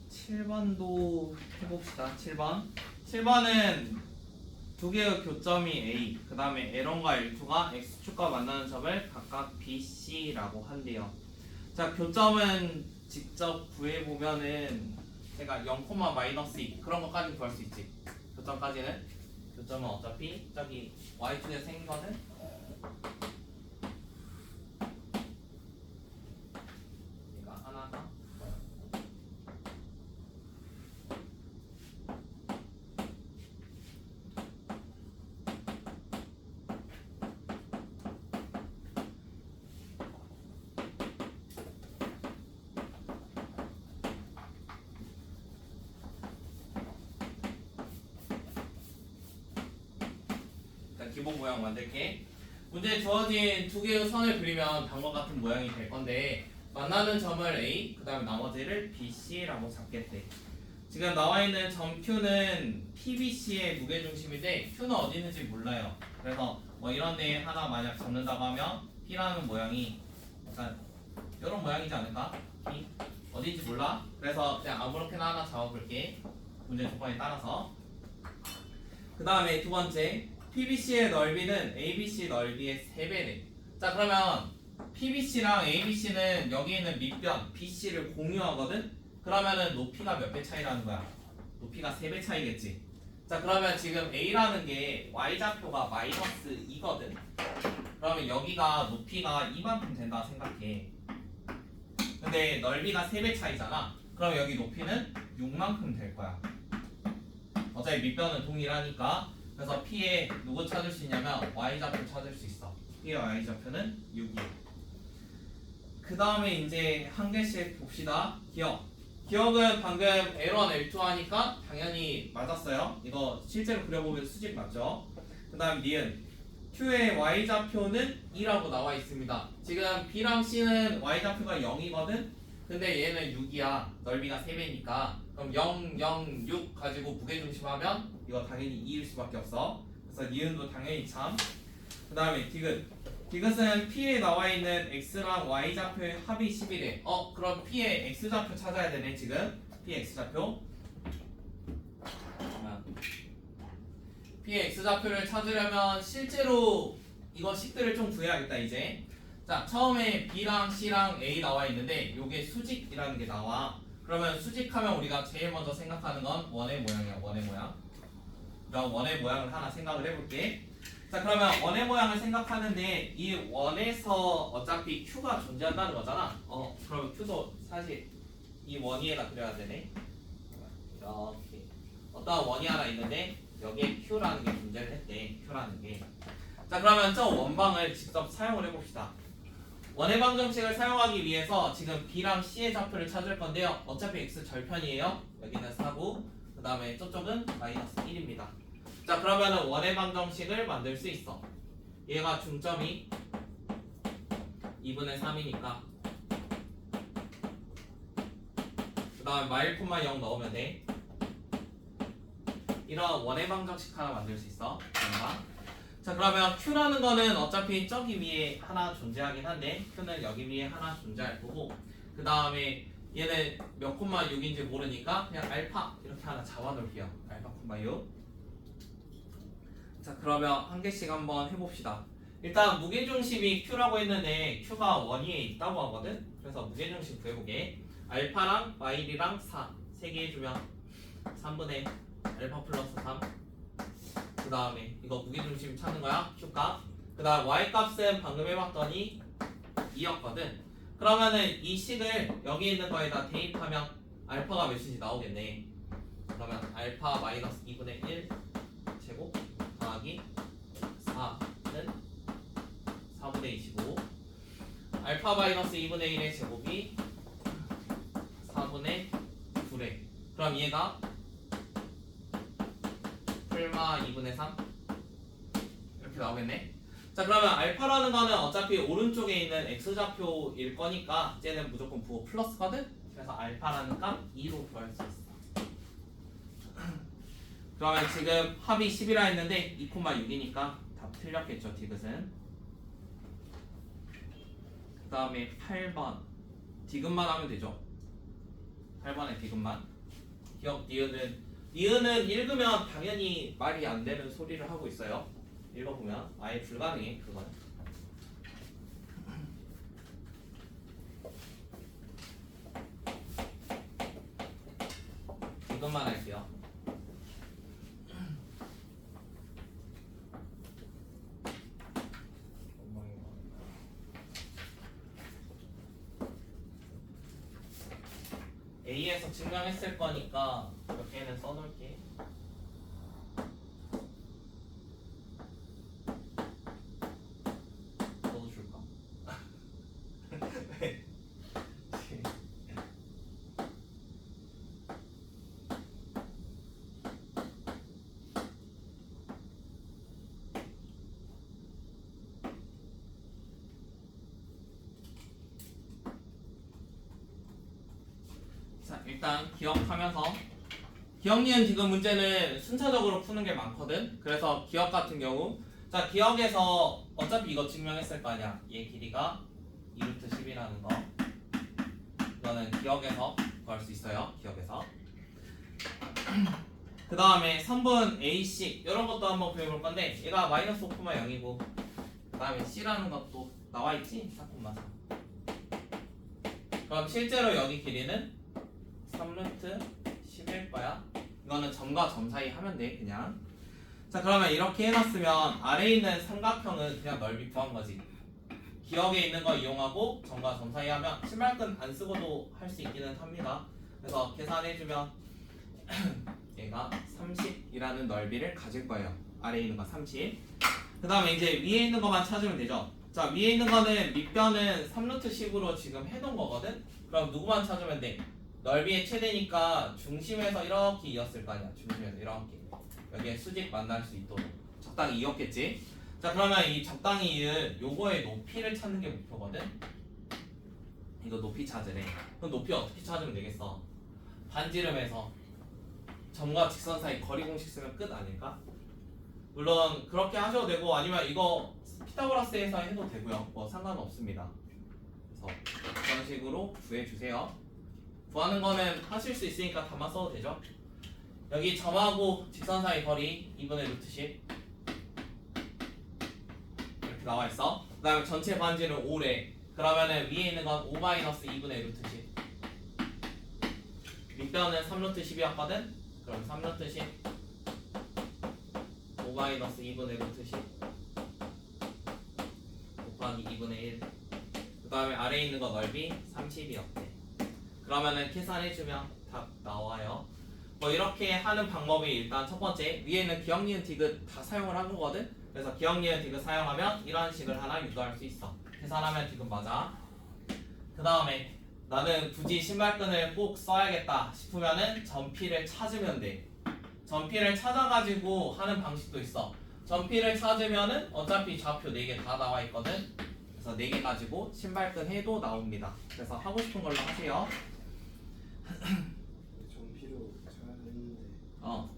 칠 번도 해봅시다. 7번은 두 개의 교점이 A, 그 다음에 L1과 L2가 X축과 만나는 점을 각각 BC라고 한대요. 자, 교점은 직접 구해보면은 제가 0,-2 그런 것까지 구할 수 있지. 교점까지는. 교점은 어차피 저기 Y축에 생긴 거는 얘가 하나가 기본 모양 만들게. 문제에 주어진 두 개의 선을 그리면 다음과 같은 모양이 될 건데 만나는 점을 A, 그 다음에 나머지를 B, C라고 잡겠대. 지금 나와 있는 점 Q는 PBC의 무게중심인데 Q는 어디 있는지 몰라요. 그래서 뭐 이런 데 하나 만약 잡는다고 하면 P라는 모양이 약간 이런 모양이지 않을까? P 어디인지 몰라. 그래서 그냥 아무렇게나 하나 잡아볼게. 문제 조건에 따라서. 그 다음에 두 번째 PBC의 넓이는 ABC 넓이의 3배네. 자 그러면 PBC랑 ABC는 여기 있는 밑변 BC를 공유하거든? 그러면은 높이가 몇 배 차이라는 거야? 높이가 3배 차이겠지. 자 그러면 지금 A라는 게 Y좌표가 마이너스 2거든? 그러면 여기가 높이가 이만큼 된다 생각해. 근데 넓이가 3배 차이잖아. 그럼 여기 높이는 6만큼 될 거야. 어차피 밑변은 동일하니까. 그래서 P에 누구 찾을 수 있냐면 Y좌표 찾을 수 있어. P의 Y좌표는 6이야. 그 다음에 이제 한 개씩 봅시다. 기억. 기억은 방금 L1, L2 하니까 당연히 맞았어요. 이거 실제로 그려보면 수직 맞죠? 그 다음 니은. Q의 Y좌표는 2라고 나와 있습니다. 지금 B랑 C는 Y좌표가 0이거든? 근데 얘는 6이야. 넓이가 3배니까. 그럼 0, 0, 6 가지고 무게중심 하면 이거 당연히 2일 수밖에 없어. 그래서 니은도 당연히 참. 그 다음에 디귿. 디귿은 P에 나와 있는 X랑 Y좌표의 합이 11에. 그럼 P의 X좌표 찾아야 되네 지금. P의 X좌표. P의 X좌표를 찾으려면 실제로 이거 식들을 좀 구해야겠다 이제. 자 처음에 B랑 C랑 A 나와 있는데 요게 수직이라는 게 나와. 그러면 수직하면 우리가 제일 먼저 생각하는 건 원의 모양이야. 원의 모양. 그럼 원의 모양을 하나 생각을 해볼게. 자 그러면 원의 모양을 생각하는데 이 원에서 어차피 Q가 존재한다는 거잖아. 그러면 Q도 사실 이 원 위에다 그려야 되네. 이렇게 어떤 원이 하나 있는데 여기에 Q라는 게 존재를 했대. Q라는 게. 자 그러면 저 원방을 직접 사용을 해봅시다. 원의 방정식을 사용하기 위해서 지금 B랑 C의 좌표를 찾을 건데요. 어차피 X 절편이에요. 여기는 4고 그 다음에 저쪽은 마이너스 1입니다. 자 그러면은 원의 방정식을 만들 수 있어. 얘가 중점이 2분의 3이니까 그 다음에 마일 콤마 0 넣으면 돼. 이런 원의 방정식 하나 만들 수 있어. 자 그러면 Q라는 거는 어차피 저기 위에 하나 존재하긴 한데 Q는 여기 위에 하나 존재할 거고 그 다음에 얘는 몇 콤마 6인지 모르니까 그냥 알파 이렇게 하나 잡아놓을게요. 알파 콤마 6. 자 그러면 한 개씩 한번 해봅시다. 일단 무게중심이 Q라고 했는데 Q가 원 위에 있다고 하거든. 그래서 무게중심 구해보게. 알파랑 마일이랑 4 세 개 해주면 3분의 알파 플러스 3. 그 다음에 이거 무게중심 찾는 거야. Q값. 그 다음 Y값은 방금 해봤더니 2였거든. 그러면은 이 식을 여기 있는 거에다 대입하면 알파가 몇인지 나오겠네. 그러면 알파 마이너스 2분의 1 제곱 더하기 4는 4분의 25. 알파 마이너스 2분의 1의 제곱이 4분의 9래. 그럼 얘가 풀마 2분의 3 이렇게 나오겠네. 자 그러면 알파라는 거는 어차피 오른쪽에 있는 X좌표일 거니까 쟤는 무조건 부호 플러스거든. 그래서 알파라는 값 2로 구할 수 있어. 그러면 지금 합이 10이라 했는데 2,6이니까 답 틀렸겠죠. 디귿은. 그 다음에 8번 디귿만 하면 되죠. 8번에 디귿만. 기억 니은은 읽으면 당연히 말이 안 되는 소리를 하고 있어요. 읽어보면 아예 불가능해 그거는. 이것만 할게요. A에서 증명했을 거니까 몇 개는 써놓을게. 너도 줄까? 네. 일단 기억하면서 기억 니은 디귿 문제는 순차적으로 푸는 게 많거든. 그래서 기억 같은 경우 자 기억에서 어차피 이거 증명했을 거 아니야. 얘 길이가 2루트 10이라는 거 이거는 기억에서 구할 수 있어요. 기억에서 그 다음에 3분 A씩 이런 것도 한번 배워볼 건데 얘가 마이너스 5,0이고 그 다음에 C라는 것도 나와있지? 4,4 그럼 실제로 여기 길이는 3루트 10일 거야. 이거는 점과 점 사이 하면 돼 그냥. 자 그러면 이렇게 해놨으면 아래에 있는 삼각형은 그냥 넓이 구한 거지. 기억에 있는 거 이용하고 점과 점 사이 하면 신발끈 안 쓰고도 할 수 있기는 합니다. 그래서 계산해주면 얘가 30이라는 넓이를 가질 거예요. 아래에 있는 거 30. 그 다음에 이제 위에 있는 것만 찾으면 되죠. 자 위에 있는 거는 밑변은 3루트 10으로 지금 해놓은 거거든. 그럼 누구만 찾으면 돼? 넓이의 최대니까 중심에서 이렇게 이었을 거 아니야. 중심에서 이렇게 여기에 수직 만날 수 있도록 적당히 이었겠지. 자 그러면 이 적당히 이은 요거의 높이를 찾는 게 목표거든. 이거 높이 찾으래. 그럼 높이 어떻게 찾으면 되겠어? 반지름에서 점과 직선 사이 거리 공식 쓰면 끝 아닐까? 물론 그렇게 하셔도 되고 아니면 이거 피타고라스에서 해도 되고요. 뭐 상관없습니다. 그래서 그런 식으로 구해주세요. 구하는 거는 하실 수 있으니까 답만 써도 되죠. 여기 점하고 직선 사이 거리 2분의 루트 10 이렇게 나와있어. 그 다음에 전체 반지름 5래. 그러면은 위에 있는 건 5-2분의 루트 10 밑변은 3루트 10이었거든? 그럼 3루트 10 5-2분의 루트 10 곱하기 2분의 1 그 다음에 아래에 있는 거 넓이 30이었대. 그러면은 계산해주면 답 나와요. 뭐 이렇게 하는 방법이 일단 첫 번째 위에 있는 기억 니은 디귿 다 사용을 한 거거든. 그래서 기억 니은 디귿 사용하면 이런 식을 하나 유도할 수 있어. 계산하면 디귿 맞아. 그 다음에 나는 굳이 신발끈을 꼭 써야겠다 싶으면은 점피를 찾으면 돼. 점피를 찾아가지고 하는 방식도 있어. 점피를 찾으면은 어차피 좌표 4개 다 나와 있거든. 그래서 4개 가지고 신발끈 해도 나옵니다. 그래서 하고 싶은 걸로 하세요. 전피로 찾았는데 어.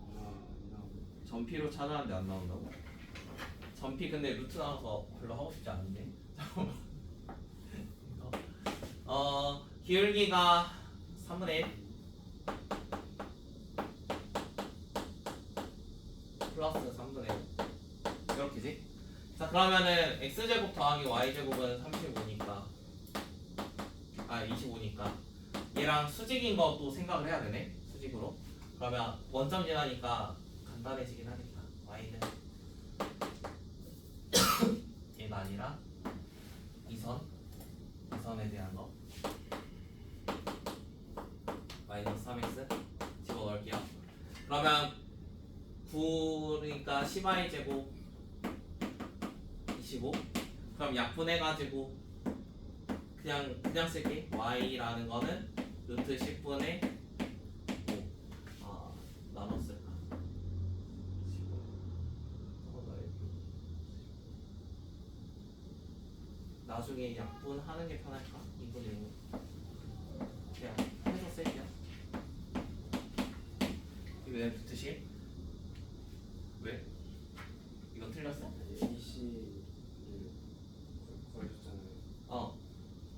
안 나오고. 전피로 찾아왔는데 안 나온다고? 전피 근데 루트 나와서 별로 하고 싶지 않은데. 잠깐만. 기울기가 3분의 1 플러스 3분의 1 이렇게지? 자 그러면은 x제곱 더하기 y제곱은 35니까 25니까 얘랑 수직인 것도 생각을 해야 되네. 수직으로. 그러면 원점 지나니까 간단해지긴 하니까 y는 얘가 아니라 이선에 대한 거 마이너스 3x 집어넣을게요. 그러면 9니까 10y 제곱 25 그럼 약분해가지고 그냥 쓸게. y라는 거는 루트 10분의 5 나눴을까? 15 나중에 약분하는 게 편할까? 2분의 5 그냥 해서 쓸게요. 이거 내 루트 10 왜? 이거 틀렸어? AC를 구해줬잖아요. 어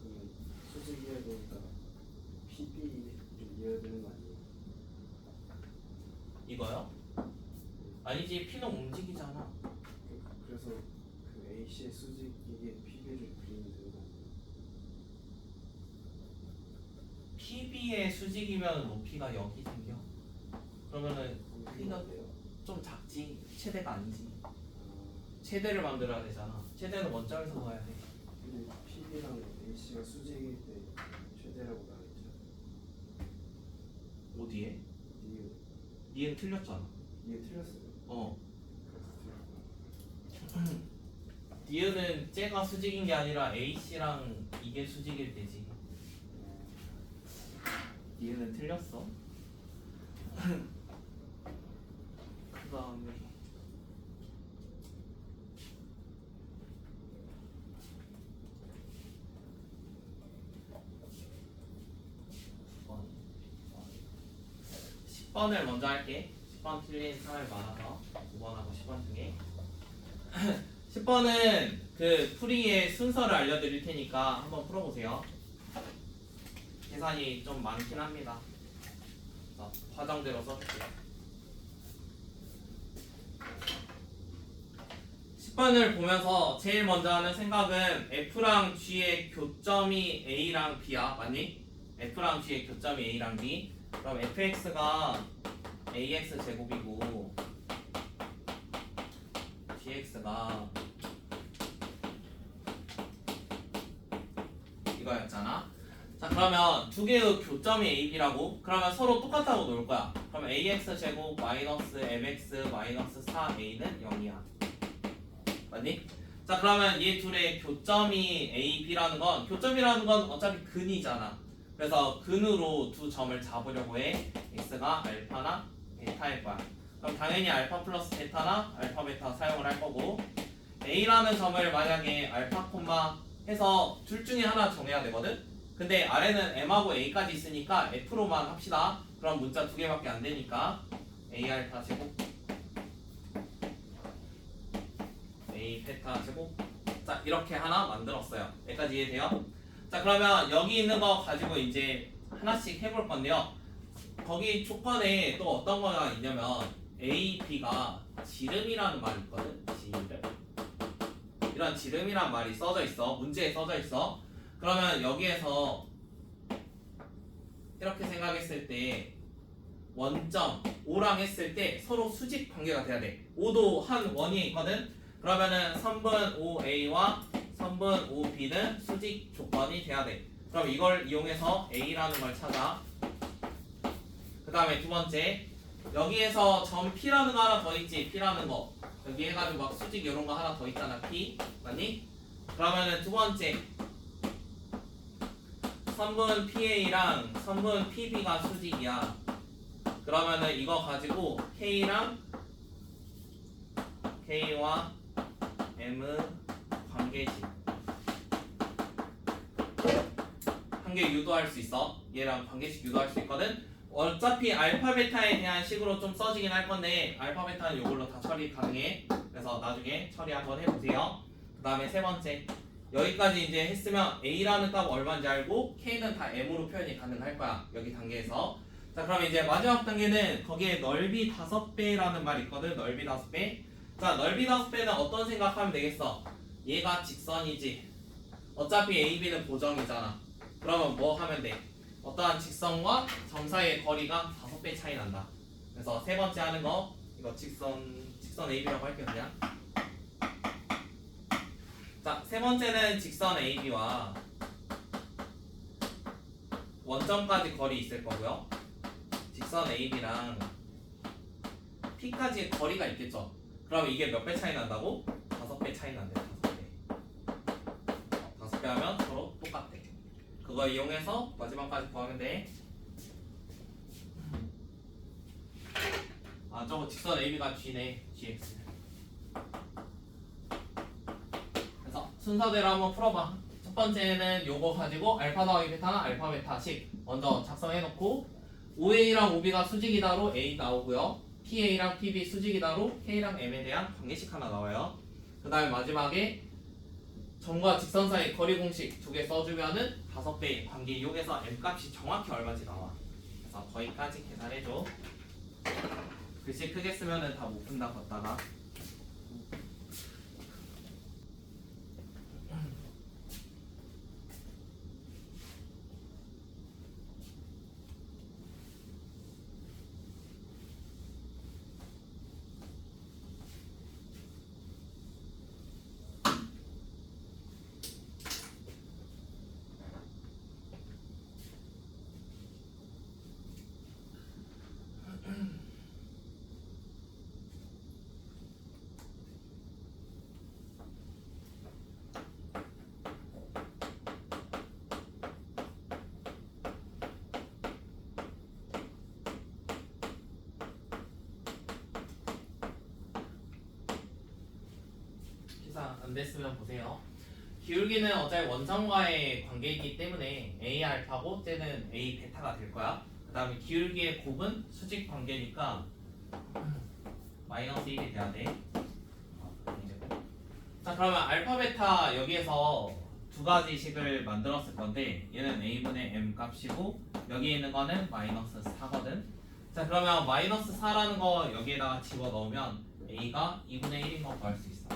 그러면 수직이어야 되니까 PB를 이어야 되는 거 아니에요? 이거요? 아니지 P는 움직이잖아. 그래서 그 AC의 수직이게 PB를 그리면 되는 거 아니에요? PB의 수직이면 높이가 여기 생겨. 그러면은 P가 돼요? 좀 작지. 최대가 아니지. 최대를 만들어야 되잖아. 최대는 원점에서 넣어야 돼. 근데 PB랑 AC가 수직일 때 최대라고 나왔죠. 어디에? 이게 니은 틀렸잖아. 틀렸어요. 어. 그래서 틀렸구나. 니은은 쟤가 수직인 게 아니라 AC랑 이게 수직일 때지. 니은은 틀렸어. 그 다음에 10번을 먼저 할게. 10번 틀린 사람이 많아서 5번하고 10번 중에 10번은 그 풀이의 순서를 알려드릴 테니까 한번 풀어보세요. 계산이 좀 많긴 합니다. 과정대로 써줄게요. 10번을 보면서 제일 먼저 하는 생각은 F랑 G의 교점이 A랑 B야. 맞니? F랑 G의 교점이 A랑 B. 그럼 fx가 ax 제곱이고 gx가 이거였잖아. 자, 그러면 두 개의 교점이 a, b라고? 그러면 서로 똑같다고 놓을 거야. 그러면 ax 제곱 마이너스 mx 마이너스 4a는 0이야. 맞니? 자, 그러면 얘 둘의 교점이 a, b라는 건, 교점이라는 건 어차피 근이잖아. 그래서 근으로 두 점을 잡으려고 해. x가 알파나 베타일 거야. 그럼 당연히 알파 플러스 베타나 알파 베타 사용을 할 거고, a라는 점을 만약에 알파 콤마 해서 둘 중에 하나 정해야 되거든. 근데 아래는 m하고 a까지 있으니까 f로만 합시다. 그럼 문자 두 개밖에 안 되니까 a 알파 제곱 a 베타 제곱. 자, 이렇게 하나 만들었어요. 여기까지 이해돼요? 자, 그러면 여기 있는 거 가지고 이제 하나씩 해볼 건데요. 거기 조건에 또 어떤 거가 있냐면 A, B가 지름이라는 말이 있거든. 지름. 이런 지름이란 말이 써져 있어. 문제에 써져 있어. 그러면 여기에서 이렇게 생각했을 때 원점 O랑 했을 때 서로 수직 관계가 돼야 돼. O도 한 원위에 있거든. 그러면은 선분 OA와 선분 OB는 수직 조건이 돼야 돼. 그럼 이걸 이용해서 A라는 걸 찾아. 그 다음에 두 번째, 여기에서 점 P라는 거 하나 더 있지. P라는 거 여기 해가지고 막 수직 이런 거 하나 더 있잖아. P 맞니? 그러면은 두 번째, 선분 PA랑 선분 PB가 수직이야. 그러면은 이거 가지고 K랑 K와 M 관계식 한 개 유도할 수 있어. 얘랑 관계식 유도할 수 있거든. 어차피 알파 베타에 대한 식으로 좀 써지긴 할 건데 알파 베타는 이걸로 다 처리 가능해. 그래서 나중에 처리 한번 해보세요. 그 다음에 세 번째, 여기까지 이제 했으면 A라는 값 얼마인지 알고 K는 다 M으로 표현이 가능할 거야. 여기 단계에서. 자, 그럼 이제 마지막 단계는 거기에 넓이 5배라는 말이 있거든. 넓이 5배. 자, 넓이 5배는 어떤 생각하면 되겠어? 얘가 직선이지. 어차피 AB는 고정이잖아. 그러면 뭐 하면 돼? 어떠한 직선과 점 사이의 거리가 5배 차이 난다. 그래서 세 번째 하는 거, 이거 직선 AB라고 할게요, 그냥. 자, 세 번째는 직선 AB와 원점까지 거리 있을 거고요. 직선 AB랑 P까지의 거리가 있겠죠. 그럼 이게 몇 배 차이 난다고? 5배 차이 난대. 5배 하면 서로 똑같대. 그거 이용해서 마지막까지 구하면 돼. 아, 저거 직선 AB가 G네. GX. 그래서 순서대로 한번 풀어봐. 첫 번째는 요거 가지고 알파 더하기 베타나 알파 베타식 먼저 작성해놓고, OA랑 OB가 수직이다로 A 나오고요. PA랑 PB 수직이다로 K랑 M에 대한 관계식 하나 나와요. 그 다음에 마지막에 점과 직선 사이 거리 공식 두 개 써주면은 5배의 관계 이용해서 M 값이 정확히 얼마인지 나와. 그래서 거기까지 계산해줘. 글씨 크게 쓰면은 다 못 푼다 걷다가. 안 됐으면 보세요. 기울기는 어차피 원점과의 관계이기 때문에 A 알파고 쟤는 A 베타가 될 거야. 그 다음에 기울기의 곱은 수직 관계니까 마이너스 1이 돼야 돼. 자 그러면 알파 베타 여기에서 두 가지 식을 만들었을 건데 얘는 a분의 m 값이고 여기 있는 거는 마이너스 4거든. 자 그러면 마이너스 4라는 거 여기에다가 집어넣으면 a가 2분의 1인 거 구할 수 있어.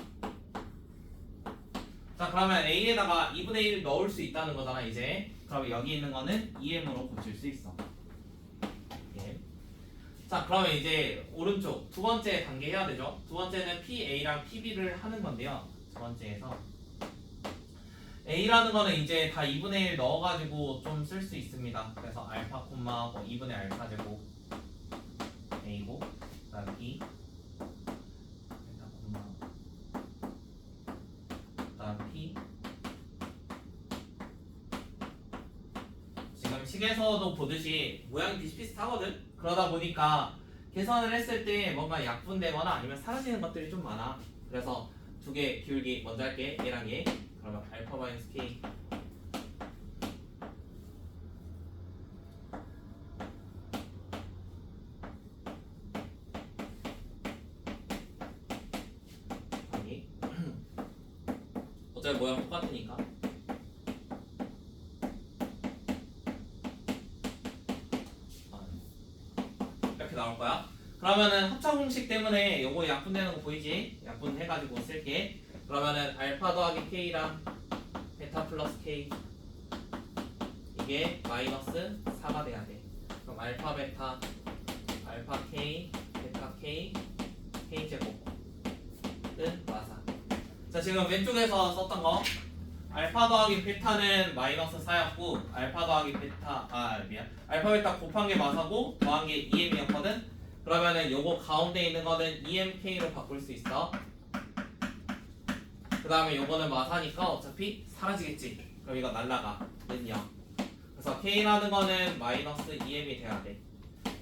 자 그러면 a에다가 2분의 1 넣을 수 있다는 거잖아 이제. 그러면 여기 있는 거는 2m으로 고칠 수 있어. 예. 자 그러면 이제 오른쪽 두 번째 단계 해야 되죠. 두 번째는 PA랑 PB를 하는 건데요. 두 번째에서 A라는 거는 이제 다 2분의 1 넣어가지고 좀 쓸 수 있습니다. 그래서 알파 콤마 뭐 2분의 알파 제곱 A고 그 다음 B 베타 콤마 그 다음 P. 지금 식에서도 보듯이 모양이 비슷비슷하거든. 그러다 보니까 계산을 했을 때 뭔가 약분되거나 아니면 사라지는 것들이 좀 많아. 그래서 두 개 기울기 먼저 할게. 얘랑 얘. 그러면 알파 마이너스 K 여기 어차피 모양 똑같으니까 이렇게 나올 거야. 그러면은 합차 공식 때문에 요거 약분되는 거 보이지? 약분해가지고 쓸게. 그러면은 알파 더하기 K랑 베타 플러스 K 이게 마이너스 4가 돼야 돼. 그럼 알파 베타 알파 K 베타 K K 제곱은 마사. 자 지금 왼쪽에서 썼던 거 알파 더하기 베타는 마이너스 4였고 알파 더하기 베타 알파 베타 곱한 게 마사고 더한 게 EM이었거든. 그러면은 요거 가운데 있는 거는 EMK로 바꿀 수 있어. 그 다음에 요거는 마사니까 어차피 사라지겠지. 그럼 이거 날라가. 는 0. 그래서 K라는 거는 마이너스 2M이 돼야 돼.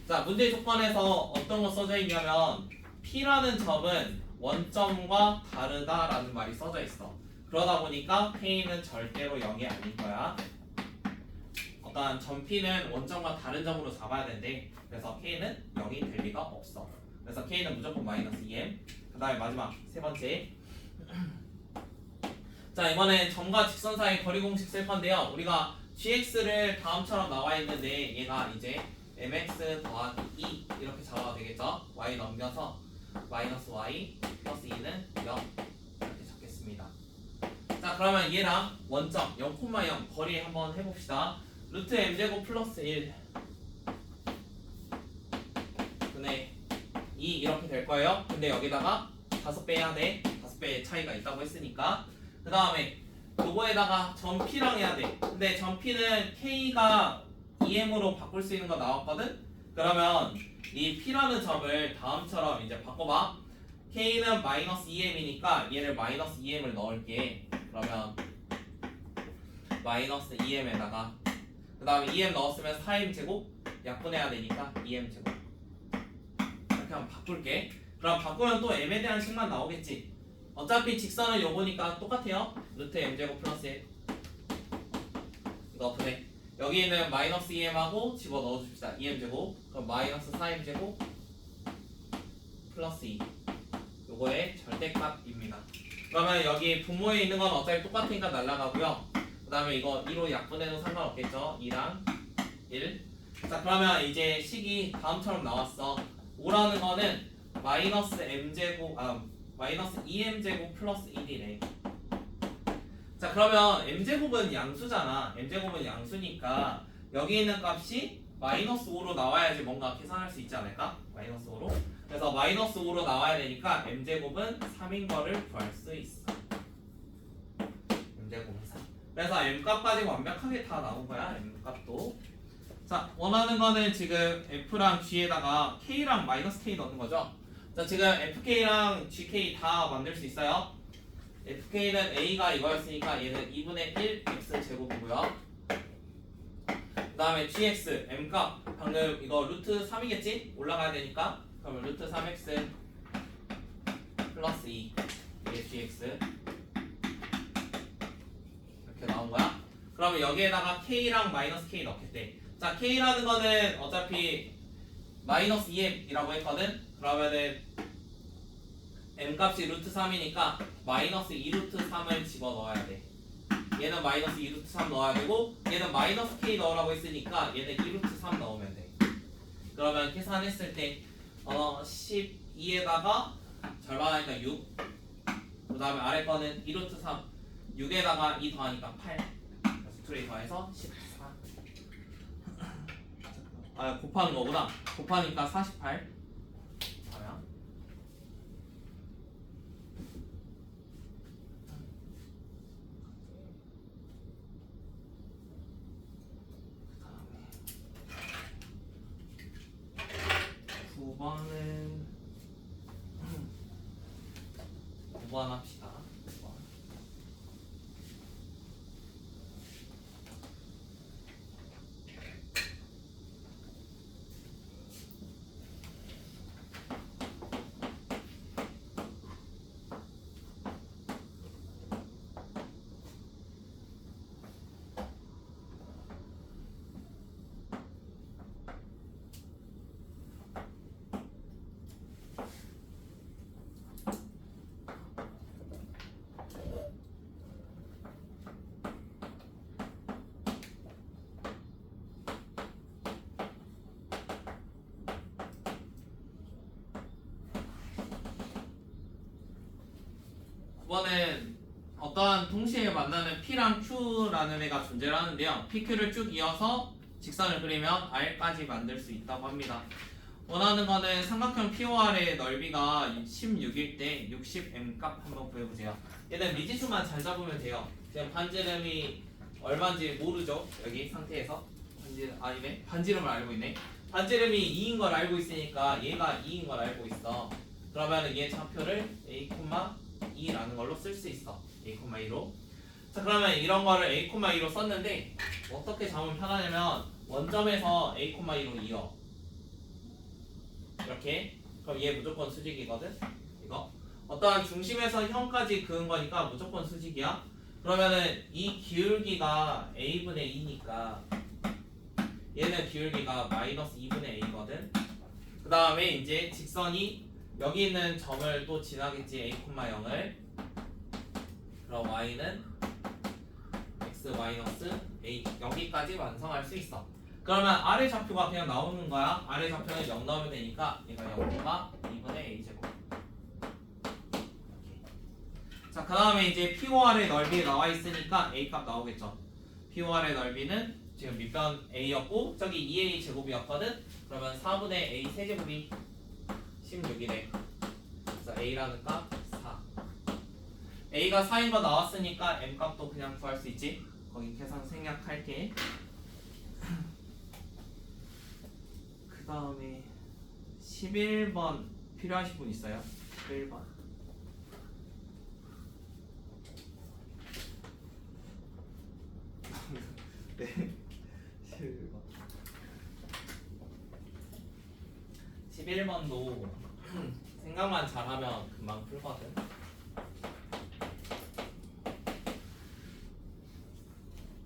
자 문제 조건에서 어떤 거 써져 있냐면 P라는 점은 원점과 다르다라는 말이 써져 있어. 그러다 보니까 K는 절대로 0이 아닐 거야. 어떤 점 P는 원점과 다른 점으로 잡아야 되는데 그래서 K는 0이 될 리가 없어. 그래서 K는 무조건 마이너스 2M. 그 다음에 마지막 세 번째. 자 이번엔 점과 직선 사이 거리 공식 쓸 건데요. 우리가 gx를 다음처럼 나와 있는데 얘가 이제 mx 더하기 2 이렇게 잡아도 되겠죠. y 넘겨서 마이너스 y 플러스 2는 0 이렇게 적겠습니다. 자 그러면 얘랑 원점 0,0 거리 한번 해봅시다. 루트 m제곱 플러스 1 분의 2 이렇게 될 거예요. 근데 여기다가 5배 해야 돼. 5배의 차이가 있다고 했으니까. 그 다음에 요거에다가 점 P랑 해야 돼. 근데 점 P는 K가 EM으로 바꿀 수 있는 거 나왔거든? 그러면 이 P라는 점을 다음처럼 이제 바꿔봐. K는 마이너스 2M이니까 얘를 마이너스 2M을 넣을게. 그러면 마이너스 2M에다가 그 다음에 2M 넣었으면 4M 제곱 약분해야 되니까 2M 제곱 이렇게 한번 바꿀게. 그럼 바꾸면 또 M에 대한 식만 나오겠지. 어차피 직선은 요거니까 똑같아요. 루트 m제곱 플러스 1 이거 분해. 여기는 마이너스 2m하고 집어 넣어줍시다. 2m제곱 그럼 마이너스 4m제곱 플러스 2 요거의 절대값입니다. 그러면 여기 분모에 있는 건 어차피 똑같으니까 날라가고요. 그 다음에 이거 2로 약분해도 상관없겠죠. 2랑 1. 자 그러면 이제 식이 다음처럼 나왔어. 5라는 거는 마이너스 m제곱 마이너스 2m제곱 플러스 1이래. 자 그러면 m제곱은 양수잖아. m제곱은 양수니까 여기 있는 값이 마이너스 5로 나와야지 뭔가 계산할 수 있지 않을까? 마이너스 5로. 그래서 마이너스 5로 나와야 되니까 m제곱은 3인 거를 구할 수 있어. m제곱은 3. 그래서 m값까지 완벽하게 다 나온 거야. m값도. 자 원하는 거는 지금 f랑 g에다가 k랑 마이너스 k 넣는 거죠. 자 지금 fk랑 gk 다 만들 수 있어요. fk는 a가 이거였으니까 얘는 2분의 1 x제곱이고요. 그 다음에 gx m값 방금 이거 루트 3이겠지? 올라가야 되니까 그러면 루트 3x 플러스 2 이게 gx 이렇게 나온 거야. 그러면 여기에다가 k랑 마이너스 k 넣겠대. 자 K라는 거는 어차피 마이너스 2m이라고 했거든. 그러면은 m값이 루트 3이니까 마이너스 2 루트 3을 집어넣어야 돼. 얘는 마이너스 2 루트 3 넣어야 되고 얘는 마이너스 k 넣으라고 했으니까 얘는 2 루트 3 넣으면 돼. 그러면 계산했을 때 12에다가 절반하니까 6. 그 다음에 아래 거는 2 루트 3 6에다가 2 더하니까 8. 그래서 둘이 더해서 14. 아 곱하는 거구나. 곱하니까 48. 뭐야? 그다음에 9번 합시다. 9번. 이번엔 어떠한 동시에 만나는 P랑 Q라는 애가 존재를 하는데요. PQ를 쭉 이어서 직선을 그리면 R까지 만들 수 있다고 합니다. 원하는 거는 삼각형 POR의 넓이가 16일 때 60m 값 한번 구해보세요. 얘는 미지수만 잘 잡으면 돼요. 지금 반지름이 얼마인지 모르죠? 여기 상태에서 아니네 반지름을 알고 있네. 반지름이 2인 걸 알고 있으니까 얘가 2인 걸 알고 있어. 그러면 얘 좌표를 A, 2라는 걸로 쓸 수 있어. A,2로. 자 그러면 이런 거를 A,2로 썼는데 어떻게 잡으면 편하냐면 원점에서 A,2로 이어 이렇게. 그럼 얘 무조건 수직이거든. 이거 어떠한 중심에서 현까지 그은 거니까 무조건 수직이야. 그러면은 이 기울기가 A분의 2니까 얘는 기울기가 마이너스 2분의 A거든. 그 다음에 이제 직선이 여기 있는 점을 또 지나겠지. A,0을. 그럼 Y는 X 마이너스 A 여기까지 완성할 수 있어. 그러면 아래 좌표가 그냥 나오는 거야. 아래 좌표는 0 넣으면 되니까 얘가 0,2분의 A제곱. 자, 그 다음에 이제 POR의 넓이 나와 있으니까 A 값 나오겠죠. POR의 넓이는 지금 밑변 A였고 저기 2A 제곱이었거든. 그러면 4분의 A 세제곱이 16이래. 그래서 A라는 값 4. A가 4인 거 나왔으니까 M 값도 그냥 구할 수 있지. 거기 계산 생략할게. 그 다음에 11번 필요하신 분 있어요? 11번. 네. 11번. 11번도 생각만 잘하면 금방 풀거든.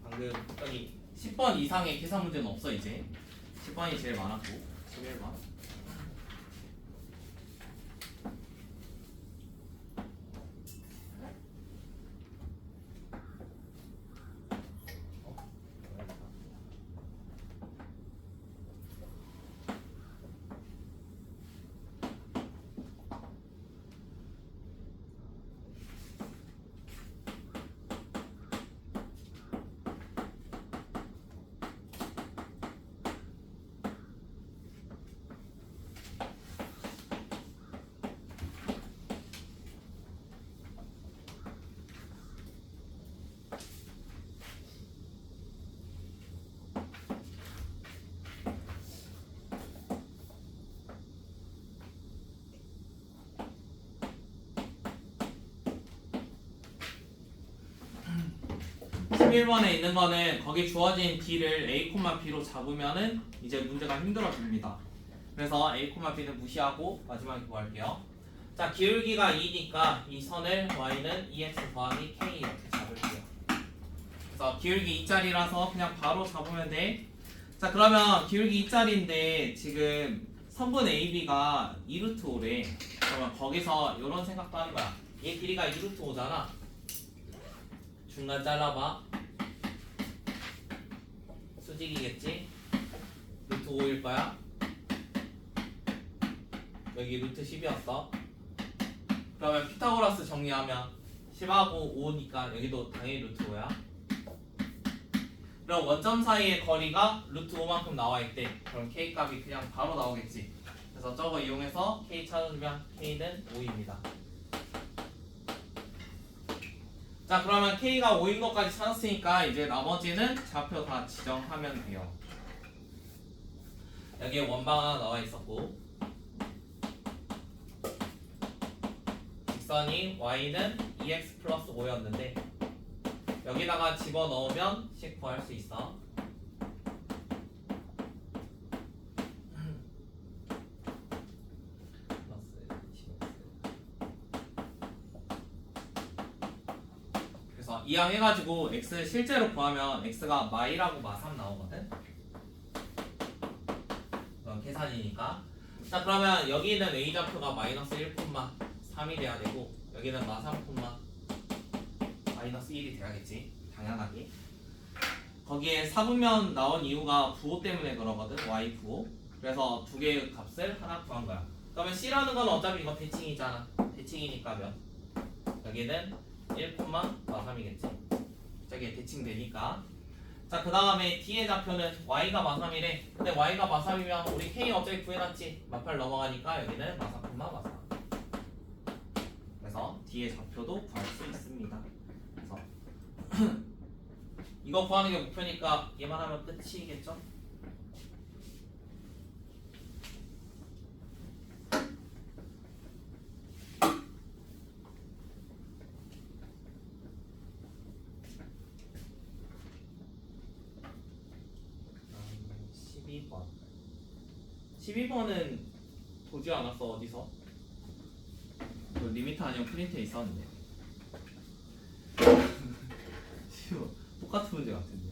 방금 여기 10번 이상의 계산 문제는 없어 이제. 10번이 제일 많았고 11번. (11번에) 있는 거는 거기 주어진 D를 A, B로 잡으면은 이제 문제가 힘들어집니다. 그래서 A, B는 무시하고 마지막에 구할게요. 자, 기울기가 2니까 이 선을 Y는 2x 더하기 K 이렇게 잡을게요. 그래서 기울기 2짜리라서 그냥 바로 잡으면 돼. 자 그러면 기울기 2짜리인데 지금 선분 AB가 2루트 5래. 그러면 거기서 이런 생각도 하는 거야. 얘 길이가 2루트 5잖아. 중간 잘라봐. 수직이겠지? 루트 5일 거야. 여기 루트 10이었어. 그러면 피타고라스 정리하면 10하고 5니까 여기도 당연히 루트 5야. 그럼 원점 사이의 거리가 루트 5만큼 나와 있대. 그럼 K 값이 그냥 바로 나오겠지. 그래서 저거 이용해서 K 찾으면 K는 5입니다. 자 그러면 K가 5인 것까지 찾았으니까 이제 나머지는 좌표 다 지정하면 돼요. 여기에 원방 하나 나와 있었고 직선이 Y는 2x 플러스 5였는데 여기다가 집어넣으면 10 구할 수 있어. 그래서 이항해가지고 x 실제로 구하면 x가 마이라고 마3 나오거든. 그럼 계산이니까. 자 그러면 여기 있는 a 좌표가 마이너스 1,3이 돼야 되고 여기는 마3, 마이너스 1이 돼야겠지. 당연하게. 거기에 사분면 나온 이유가 부호 때문에 그러거든. y 부호. 그래서 두 개의 값을 하나 구한 거야. 그러면 c라는 건 어차피 이거 대칭이잖아. 대칭이니까 몇? 여기는 1,마3이겠지. 저게 대칭되니까. 자 그 다음에 D의 좌표는 Y가 마3이래. 근데 Y가 마3이면 우리 K 어차피 구해놨지. 마8 넘어가니까 여기는 마3,마3. 그래서 D의 좌표도 구할 수 있습니다. 그래서 이거 구하는 게 목표니까 얘만 하면 끝이겠죠? (12번) 12번은 보지 않았어. 어디서? 그 리미터 아니면 프린트에 있었는데. 똑같은 문제 같은데.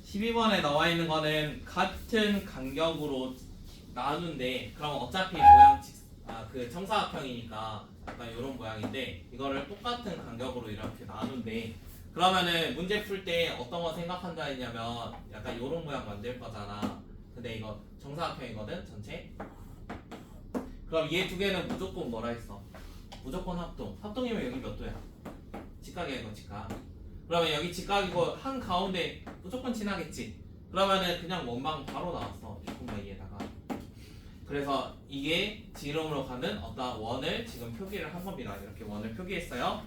12번에 나와 있는 거는 같은 간격으로 나누는데 그럼 어차피 모양 그 정사각형이니까 약간 이런 모양인데 이거를 똑같은 간격으로 이렇게 나누는데 그러면은 문제 풀 때 어떤 거 생각한다 했냐면 약간 이런 모양 만들 거잖아. 근데 이거 정사각형이거든 전체. 그럼 얘 두 개는 무조건 뭐라 했어? 무조건 합동. 합동이면 여기 몇 도야? 직각이야 이거 직각. 그러면 여기 직각이고 한 가운데 무조건 지나겠지. 그러면은 그냥 원방 바로 나왔어. 1,2에다가. 그래서 이게 지름으로 가는 어떤 원을 지금 표기를 한 겁니다. 이렇게 원을 표기했어요.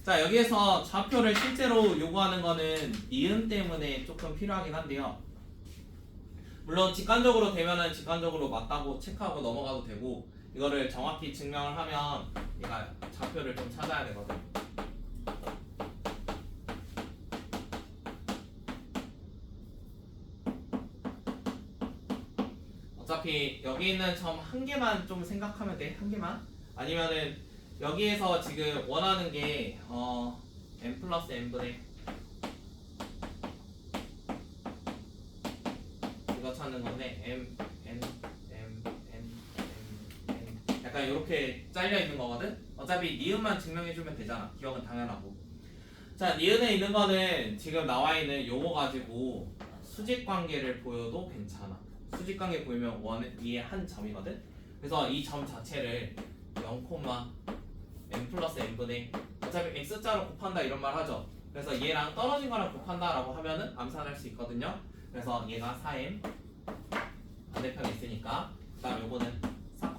자 여기에서 좌표를 실제로 요구하는 거는 니은 때문에 조금 필요하긴 한데요. 물론 직관적으로 되면은 직관적으로 맞다고 체크하고 넘어가도 되고 이거를 정확히 증명을 하면 얘가 좌표를 좀 찾아야 되거든. 어차피 여기 있는 점 한 개만 좀 생각하면 돼. 한 개만. 아니면은 여기에서 지금 원하는 게 n 플러스 n분의 이거 찾는 건데 n 약간 이렇게 잘려 있는 거거든. 어차피 니은만 증명해주면 되잖아. 기억은 당연하고. 자 니은에 있는 거는 지금 나와 있는 요거 가지고 수직 관계를 보여도 괜찮아. 수직 관계 보이면 원 위에 한 점이거든. 그래서 이 점 자체를 0,n 플러스 n분의 어차피 x자로 곱한다 이런 말 하죠. 그래서 얘랑 떨어진 거랑 곱한다 라고 하면은 암산할 수 있거든요. 그래서 얘가 4m 반대편에 있으니까 그 다음 요거는 4,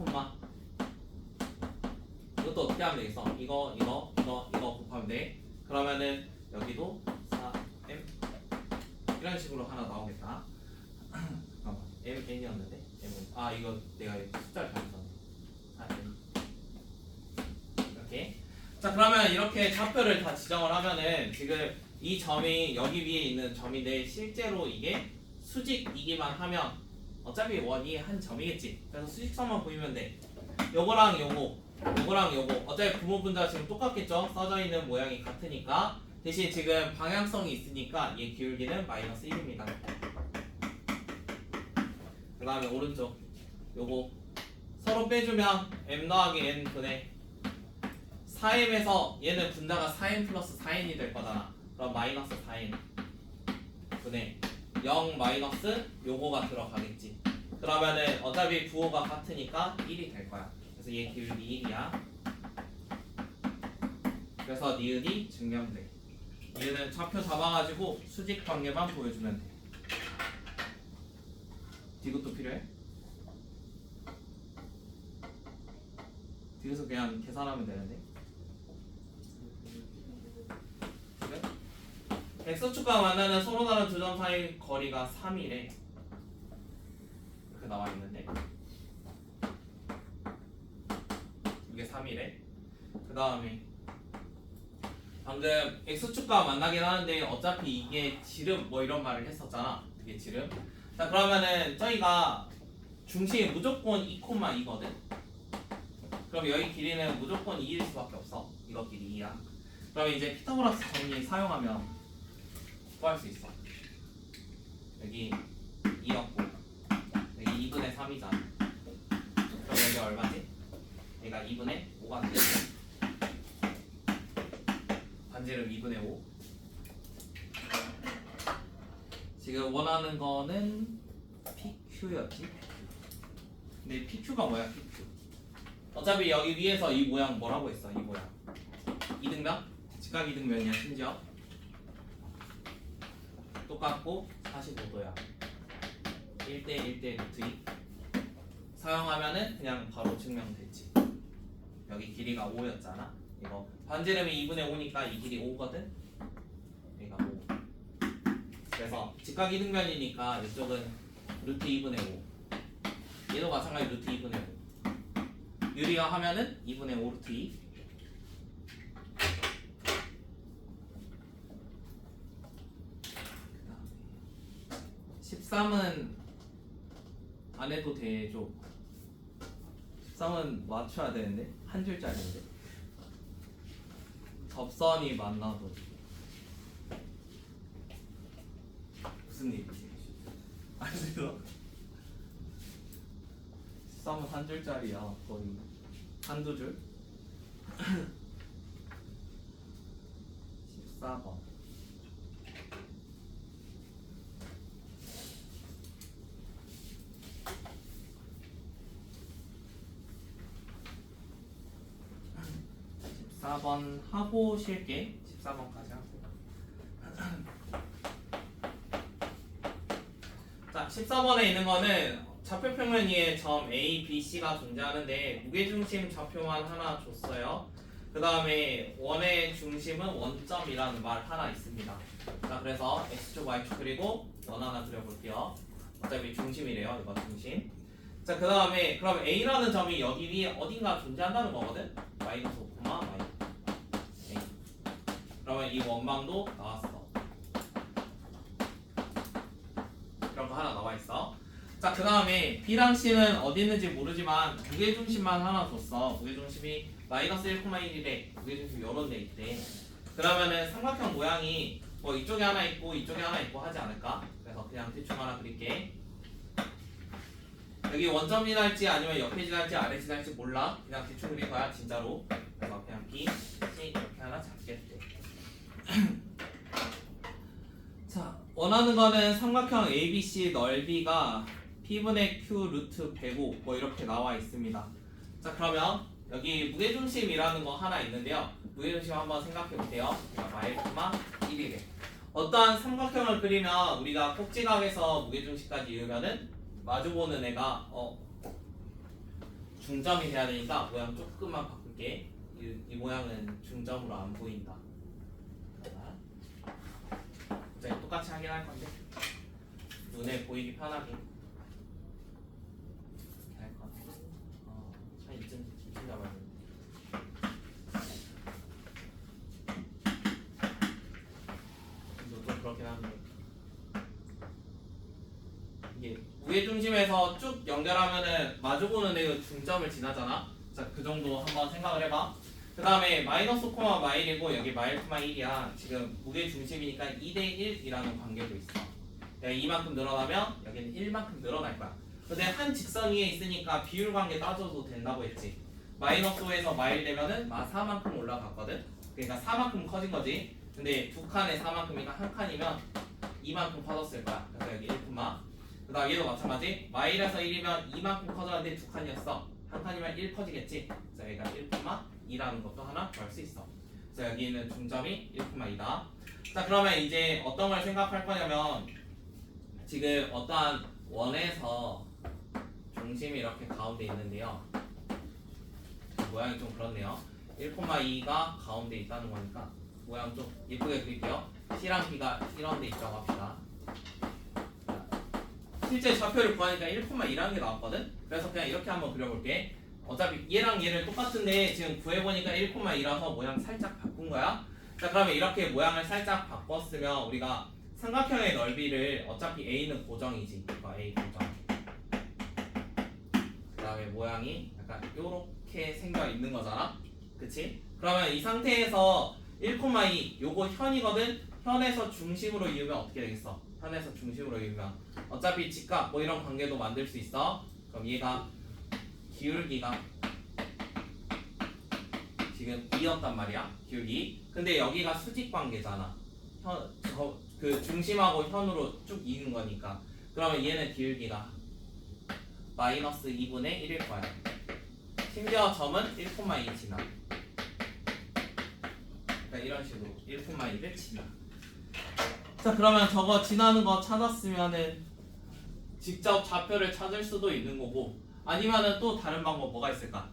이것도 어떻게 하면 되겠어? 이거 곱하면 돼. 그러면은 여기도 4m 이런 식으로 하나 나오겠다. 잠깐만 n이었는데 m은 이거 내가 숫자를 잘못했네. 4m 이렇게. 자 그러면 이렇게 좌표를 다 지정을 하면은 지금 이 점이 여기 위에 있는 점인데 실제로 이게 수직이기만 하면 어차피 원이 한 점이겠지. 그래서 수직선만 보이면 돼. 요거랑 요거 어차피 부모 분자 지금 똑같겠죠? 써져 있는 모양이 같으니까 대신 지금 방향성이 있으니까 얘 기울기는 마이너스 1입니다. 그 다음에 오른쪽 요거 서로 빼주면 m 더하기 n 분의 4m에서 얘는 분자가 4m 플러스 4n이 될 거잖아. 그럼 마이너스 4n 분의 0 마이너스 요거가 들어가겠지. 그러면은 어차피 부호가 같으니까 1이 될 거야. 그래서 얘 기울기 1이야. 그래서 니은이 증명돼. 얘는 좌표 잡아가지고 수직 관계만 보여주면 돼. 이것도 필요해? 뒤에서 그냥 계산하면 되는데. 그래? X축과 만나는 서로 다른 두 점 사이 거리가 3이래. 이렇게 나와 있는데 이게 3이래. 그 다음에 방금 X축과 만나긴 하는데 어차피 이게 지름 뭐 이런 말을 했었잖아. 이게 지름. 자 그러면은 저희가 중심이 무조건 2,2거든. 그럼 여기 길이는 무조건 2일 수밖에 없어. 이거 길이 2야. 그럼 이제 피타고라스 정리 사용하면 구할 수 있어. 여기 2였고 여기 2분의 3이잖아. 그럼 여기 얼마지? 얘가 2분의 5가 되겠지. 반지름 2분의 5. 지금 원하는 거는 PQ였지? 근데 PQ가 뭐야? PQ. 어차피 여기 위에서 이 모양 뭐라고 했어? 이 모양 이등변? 직각 이등변이야. 심지어 똑같고 45도야. 1대 1대 루트 2 사용하면은 그냥 바로 증명되지. 여기 길이가 5였잖아. 이거 반지름이 2분의 5니까 이 길이 5거든. 얘가 5. 그래서 직각 이등변이니까 이쪽은 루트 2분의 5. 얘도 마찬가지 루트 2분의 5. 유리화 하면은 2분의 5 루트 2. 13은 안 해도 되죠. 13은 맞춰야 되는데 한 줄짜리인데 접선이 만나도 무슨 일이지? 아니요. 13은 한 줄짜리야. 거의 한두 줄. 14번. 번 하고 쉴게. 14번까지 하고. 자, 14번에 있는 거는 좌표 평면 위에 점 A, B, C가 존재하는데 무게중심 좌표만 하나 줬어요. 그 다음에 원의 중심은 원점이라는 말 하나 있습니다. 자, 그래서 X축, Y축 그리고 원 하나 그려볼게요. 어차피 중심이래요. 이거 중심. 자, 그 다음에 그럼 A라는 점이 여기 위에 어딘가 존재한다는 거거든. 마이너스 5, 마이너스 A. 그러면 이 원망도 나왔어. 그런 거 하나 나와 있어. 자, 그 다음에 B랑 C는 어디 있는지 모르지만 무게중심만 하나 줬어. 무게중심이 마이너스 1,1이래. 무게중심 요런 데 있대. 그러면은 삼각형 모양이 뭐 이쪽에 하나 있고 이쪽에 하나 있고 하지 않을까? 그래서 그냥 대충 하나 그릴게. 여기 원점이 날지 아니면 옆에 지날지 아래 지날지 몰라. 그냥 대충 그릴 거야 진짜로. 그래서 그냥 B, C 이렇게 하나 잡겠대. 자, 원하는 거는 삼각형 ABC 넓이가 P분의 Q 루트 105 뭐 이렇게 나와 있습니다. 자, 그러면 여기 무게중심이라는 거 하나 있는데요. 무게중심 한번 생각해 볼게요. 마일코마 1이래. 어떠한 삼각형을 그리면 우리가 꼭지각에서 무게중심까지 이으면은 마주보는 애가 중점이 돼야 되니까 모양 조금만 바꿀게. 이 모양은 중점으로 안 보인다. 이제 똑같이 하긴 할 건데 눈에 보이기 편하게 이렇게 할 건데 한 이쯤 잡아야 돼. 좀 그렇긴 한데 이게 무게중심에서 쭉 연결하면은 마주보는 애 중점을 지나잖아. 자, 그 정도 한번 생각을 해봐. 그 다음에 마이너스 코마 마일이고 여기 마일 코마 1이야. 지금 무게 중심이니까 2대 1이라는 관계도 있어. 여기 이만큼 늘어나면 여기는 1만큼 늘어날 거야. 근데 한 직선 위에 있으니까 비율 관계 따져도 된다고 했지. 마이너스 5에서 마일 되면은 4만큼 올라갔거든. 그러니까 4만큼 커진 거지. 근데 두 칸에 4만큼이니까 한 칸이면 2만큼 커졌을 거야. 그래서 여기 1, 그 다음 얘도 마찬가지. 마일에서 1이면 2만큼 커졌는데 두 칸이었어. 한 칸이면 1 커지겠지. 그래서 여기가 1,2라는 것도 하나 구할 수 있어. 그래서 여기는 중점이 1,2다. 자, 그러면 이제 어떤 걸 생각할 거냐면 지금 어떠한 원에서 중심이 이렇게 가운데 있는데요. 모양이 좀 그렇네요. 1,2가 가운데 있다는 거니까 모양 좀 예쁘게 그릴게요. C랑 B가 이런 데 있다고 합시다. 실제 좌표를 구하니까 1,2라는 게 나왔거든? 그래서 그냥 이렇게 한번 그려볼게. 어차피 얘랑 얘를 똑같은데 지금 구해보니까 1,2라서 모양 살짝 바꾼 거야. 자, 그러면 이렇게 모양을 살짝 바꿨으면 우리가 삼각형의 넓이를 어차피 A는 고정이지. A 고정. 그 다음에 모양이 약간 요렇게 생겨 있는 거잖아. 그치? 그러면 이 상태에서 1,2 요거 현이거든? 현에서 중심으로 이으면 어떻게 되겠어? 현에서 중심으로 이으면 어차피 직각 뭐 이런 관계도 만들 수 있어. 그럼 얘가 기울기가 지금 2였단 말이야. 기울기. 근데 여기가 수직 관계잖아. 그 중심하고 현으로 쭉 이는 거니까. 그러면 얘는 기울기가 마이너스 2분의 1일 거야. 심지어 점은 1,2 지나. 그러니까 이런 식으로 1,2를 지나. 자, 그러면 저거 지나는 거 찾았으면은 직접 좌표를 찾을 수도 있는 거고, 아니면은 또 다른 방법 뭐가 있을까?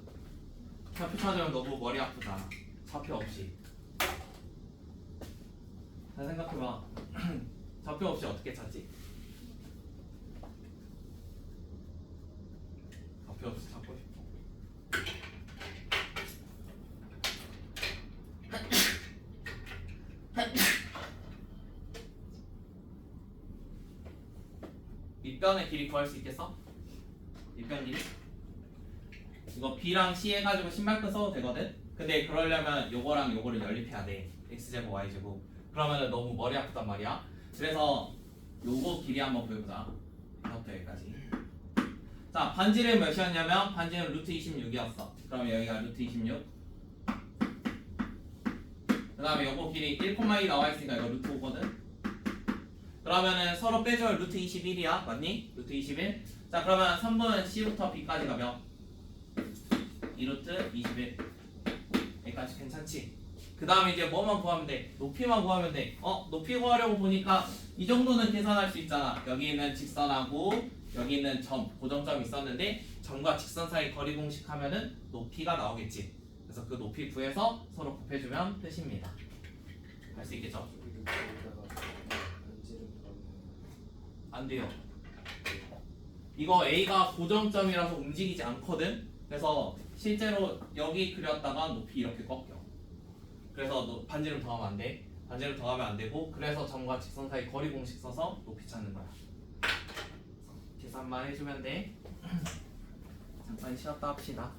좌표 찾으면 너무 머리 아프잖아. 좌표 없이. 잘 생각해봐. 좌표 없이 어떻게 찾지? 좌표 없이 찾고 싶어. 밑변의 길이 구할 수 있겠어? 밑변 길이? 이거 B랑 C 해가지고 신발끈 써도 되거든? 근데 그러려면 요거랑 요거를 연립해야 돼. X제곱 Y제곱. 그러면은 너무 머리 아프단 말이야. 그래서 요거 길이 한번 보여보자. 이것부터 여기까지. 자, 반지름 몇이었냐면 반지름 루트 26이었어. 그러면 여기가 루트 26. 그 다음에 요거 길이 1,2 나와있으니까 이거 루트 5거든? 그러면은 서로 빼줘요. 루트 21이야. 맞니? 루트 21. 자, 그러면 3분 C부터 B까지가 몇? 2루트 21. 여기까지 괜찮지? 그 다음에 이제 뭐만 구하면 돼? 높이만 구하면 돼. 높이 구하려고 보니까 이 정도는 계산할 수 있잖아. 여기 있는 직선하고 여기 있는 점, 고정점이 있었는데 점과 직선 사이 거리 공식 하면은 높이가 나오겠지. 그래서 그 높이 구해서 서로 곱해주면 끝입니다. 할 수 있겠죠? 안 돼요. 이거 A가 고정점이라서 움직이지 않거든? 그래서 실제로 여기 그렸다가 높이 이렇게 꺾여. 그래서 반지름 더하면 안 돼. 반지름 더하면 안 되고, 그래서 점과 직선 사이 거리 공식 써서 높이 찾는 거야. 계산만 해주면 돼. 잠깐 쉬었다 합시다.